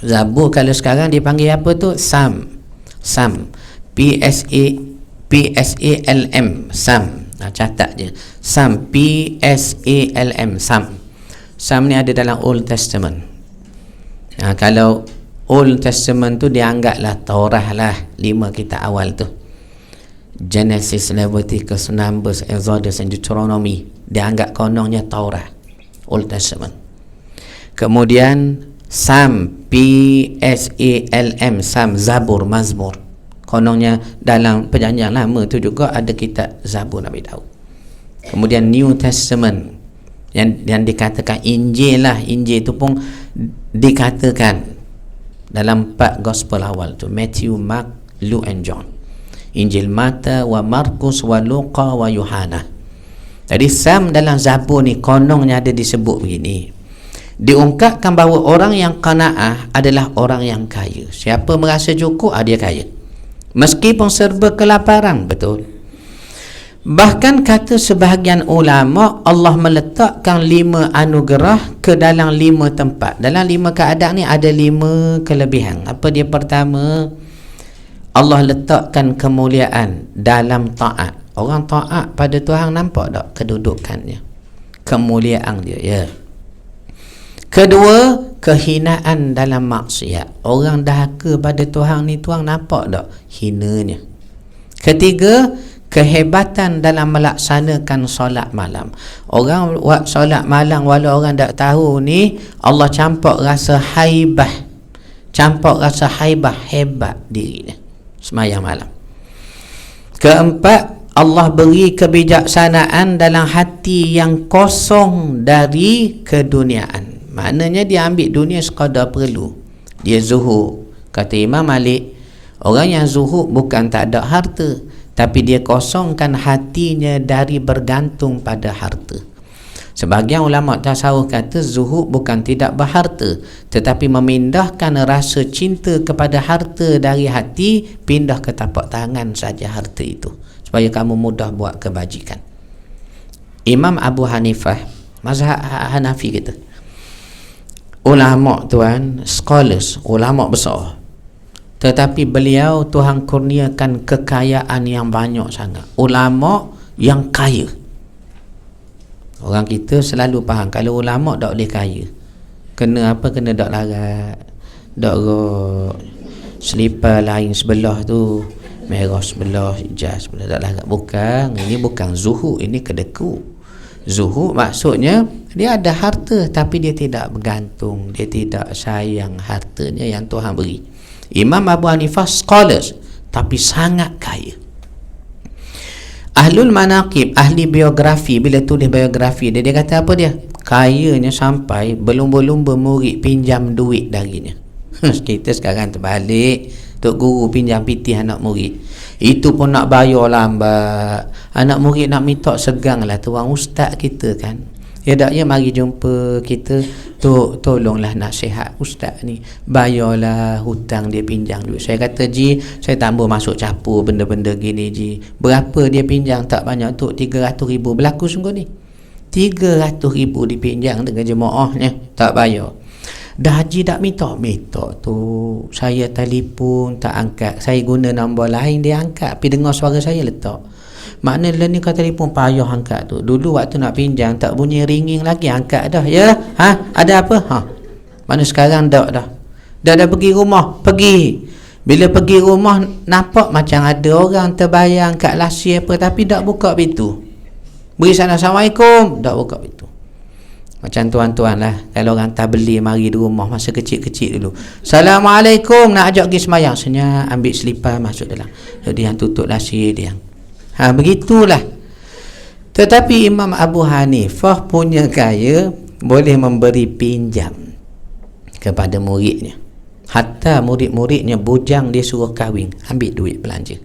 S1: Zabur kalau sekarang dipanggil apa tu? Sam. P-S-A-L-M. Sam. Catat je. Sam. P-S-A-L-M. Sam ni ada dalam Old Testament. Kalau Old Testament tu dianggaplah Taurah lah, 5 kitab awal tu. Genesis, Leviticus, Numbers, Exodus dan Deuteronomy dianggap kononnya Taurah, Old Testament. Kemudian Sam, P-S-A-L-M, Sam, Zabur, Mazmur. Kononnya dalam perjanjian lama tu juga ada kitab Zabur Nabi Daud. Kemudian New Testament yang dikatakan Injil lah. Injil tu pun dikatakan dalam 4 gospel awal tu, Matthew, Mark, Luke and John. Injil Mata wa Markus wa Luqa wa Yohana. Jadi Sam dalam Zabur ni kononnya ada disebut begini. Diungkapkan bahawa orang yang qanaah adalah orang yang kaya. Siapa merasa cukup, dia kaya meskipun serba kelaparan. Betul. Bahkan kata sebahagian ulama, Allah meletakkan 5 anugerah ke dalam 5 tempat. Dalam 5 keadaan ni ada 5 kelebihan. Apa dia? Pertama, Allah letakkan kemuliaan dalam taat. Orang taat pada Tuhan, nampak tak kedudukannya, kemuliaan dia, ya. Kedua, kehinaan dalam maksiat. Orang dahaka pada Tuhan ni, Tuhan nampak tak hinanya. Ketiga, kehebatan dalam melaksanakan solat malam. Orang buat solat malam walau orang tak tahu ni, Allah campak rasa haibah, hebat dirinya sembahyang malam. Keempat, Allah beri kebijaksanaan dalam hati yang kosong dari keduniaan. Maknanya dia ambil dunia sekadar perlu. Dia zuhud. Kata Imam Malik, orang yang zuhud bukan tak ada harta, tapi dia kosongkan hatinya dari bergantung pada harta. Sebahagian ulama tasawuf kata zuhud bukan tidak berharta, tetapi memindahkan rasa cinta kepada harta dari hati, pindah ke tapak tangan saja harta itu, supaya kamu mudah buat kebajikan. Imam Abu Hanifah, mazhab Hanafi kita, ulama tuan, scholars, ulama besar, tetapi beliau Tuhan kurniakan kekayaan yang banyak sangat. Ulama yang kaya. Orang kita selalu faham kalau ulama tak boleh kaya. Kena apa? Kena tak larat, tak rok, selipar lain sebelah tu, merah sebelah, hijau sebelah, tak larat. Bukan, ini bukan zuhud, ini kedeku. Zuhud maksudnya dia ada harta tapi dia tidak bergantung, dia tidak sayang hartanya yang Tuhan beri. Imam Abu Hanifah scholars tapi sangat kaya. Ahlul manaqib, ahli biografi, bila tulis biografi dia kata apa dia? Kayanya sampai berlumba-lumba murid pinjam duit darinya. Kita sekarang terbalik, tok guru pinjam pitih anak murid, itu pun nak bayar lambat. Anak murid nak minta segang lah tuan ustaz kita kan. Ya tak, ya mari jumpa kita, tolonglah nasihat ustaz ni, bayarlah hutang dia pinjam duit. Saya kata, ji, saya tak mau masuk capur benda-benda gini ji. Berapa dia pinjam? Tak banyak tu, 300,000. Berlaku sungguh ni 300,000 dipinjam dengan jemaahnya, tak bayar. Dah haji tak minta tu, saya telefon tak angkat, saya guna nombor lain dia angkat, tapi dengar suara saya letak. Maknanya ni kau telefon payah angkat tu. Dulu waktu nak pinjam tak bunyi ringing lagi, angkat dah. Ya, ada apa? Mana sekarang dah pergi rumah, pergi. Bila pergi rumah nampak macam ada orang terbayang kat lasi apa, tapi tak buka pintu. Beri sana Assalamualaikum, tak buka pintu. Macam tuan-tuan lah, kalau orang tak beli mari di rumah masa kecil-kecil dulu, Assalamualaikum, nak ajak pergi semayang, senyap, ambil selipar masuk dalam, dia yang tutup lasi dia. Begitulah. Tetapi Imam Abu Hanifah punya gaya boleh memberi pinjam kepada muridnya. Hatta murid-muridnya bujang dia suruh kahwin, ambil duit belanja.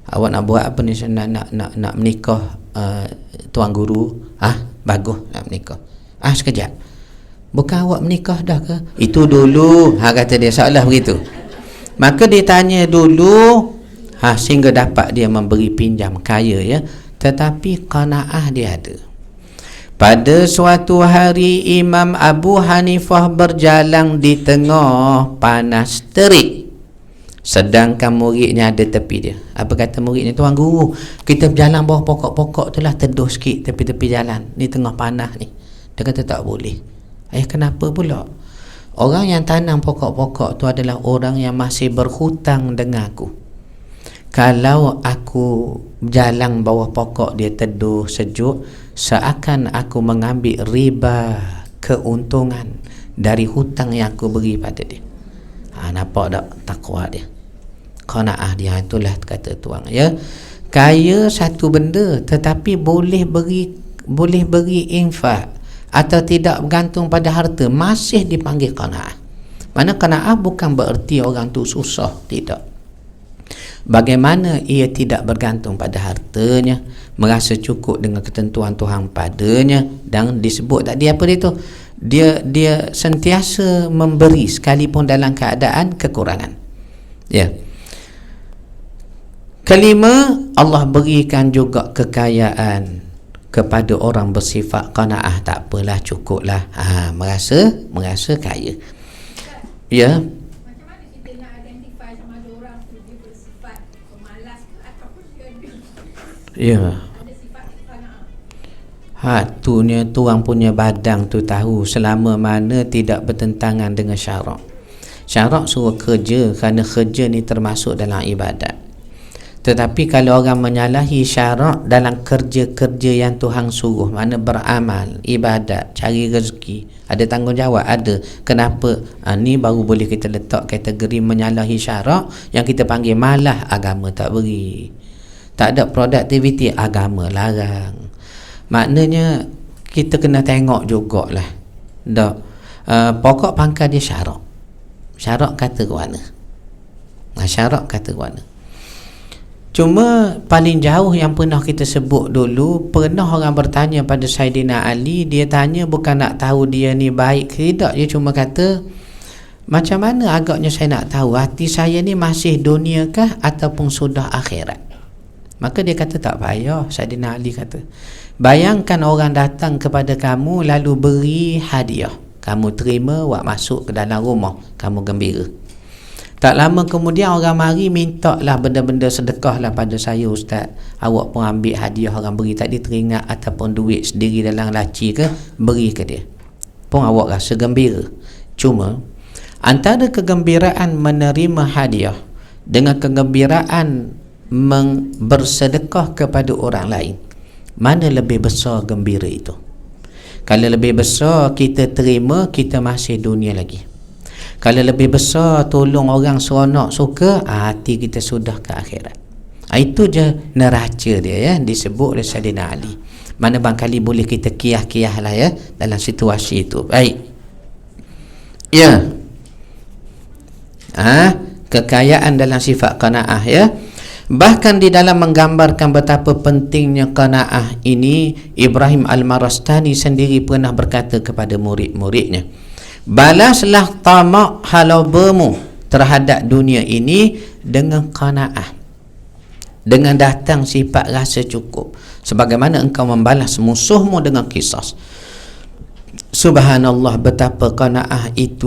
S1: Awak nak buat apa ni? Nak menikah tuan guru? Bagus nak menikah. Sekejap. Bukan awak menikah dah ke? Itu dulu. Kata dia seolah begitu. Maka dia tanya dulu, sehingga dapat dia memberi pinjam, kaya ya. Tetapi qanaah dia ada. Pada suatu hari Imam Abu Hanifah berjalan di tengah panas terik, sedangkan muridnya ada tepi dia. Apa kata muridnya? Tuan guru, kita berjalan bawah pokok-pokok tu lah, teduh sikit tepi-tepi jalan ni tengah panas ni. Dia kata tak boleh. Kenapa pula? Orang yang tanam pokok-pokok tu adalah orang yang masih berhutang dengan aku. Kalau aku jalan bawah pokok dia teduh sejuk, seakan aku mengambil riba keuntungan dari hutang yang aku beri pada dia. Nampak tak takwa dia, qanaah dia? Itulah kata tuang ya. Kaya satu benda, tetapi boleh beri infak atau tidak bergantung pada harta, masih dipanggil qanaah. Mana qanaah bukan bererti orang tu susah, tidak. Bagaimana ia tidak bergantung pada hartanya, merasa cukup dengan ketentuan Tuhan padanya, dan disebut tadi apa dia tu? Dia sentiasa memberi sekalipun dalam keadaan kekurangan. Ya. Kelima, Allah berikan juga kekayaan kepada orang bersifat qanaah. Tak apalah, cukuplah. Merasa kaya. Ya.
S2: Macam mana kita nak identify sama ada orang tu dia bersifat pemalas ke ataupun dia
S1: Ya.
S2: ada sifat qanaah?
S1: Tunya tuang punya badang tu tahu selama mana tidak bertentangan dengan syarak. Syarak suruh kerja kerana kerja ni termasuk dalam ibadat. Tetapi kalau orang menyalahi syarak dalam kerja-kerja yang Tuhan suruh, mana beramal, ibadat, cari rezeki, ada tanggungjawab, ada. Kenapa? Ni baru boleh kita letak kategori menyalahi syarak, yang kita panggil malah agama tak beri. Tak ada produktiviti, agama larang. Maknanya kita kena tengok jugalah. Pokok pangkal dia syarak. Syarak kata ke mana? Syarak kata ke mana? Cuma paling jauh yang pernah kita sebut dulu, pernah orang bertanya pada Saidina Ali. Dia tanya bukan nak tahu dia ni baik ke tidak, dia cuma kata, macam mana agaknya saya nak tahu hati saya ni masih dunia kah ataupun sudah akhirat? Maka dia kata tak payah. Saidina Ali kata, bayangkan orang datang kepada kamu lalu beri hadiah, kamu terima, awak masuk ke dalam rumah, kamu gembira. Tak lama kemudian orang mari minta lah benda-benda sedekah lah pada saya, ustaz. Awak pun ambil hadiah orang beri tadi, teringat ataupun duit sendiri dalam laci ke, beri ke dia, pun awak rasa gembira. Cuma antara kegembiraan menerima hadiah dengan kegembiraan bersedekah kepada orang lain, mana lebih besar gembira itu? Kalau lebih besar kita terima, kita masih dunia lagi. Kalau lebih besar tolong orang seronok suka, hati kita sudah ke akhirat. Itu je neraca dia ya, disebut oleh Saidina Ali. Mana barangkali boleh kita kiyah-kiyah lah ya dalam situasi itu. Baik. Ya. Kekayaan dalam sifat qanaah ya. Bahkan di dalam menggambarkan betapa pentingnya qanaah ini, Ibrahim Al-Marastani sendiri pernah berkata kepada murid-muridnya, balaslah tamak halabamu terhadap dunia ini dengan qanaah, dengan datang sifat rasa cukup, sebagaimana engkau membalas musuhmu dengan qisas. Subhanallah, betapa qanaah itu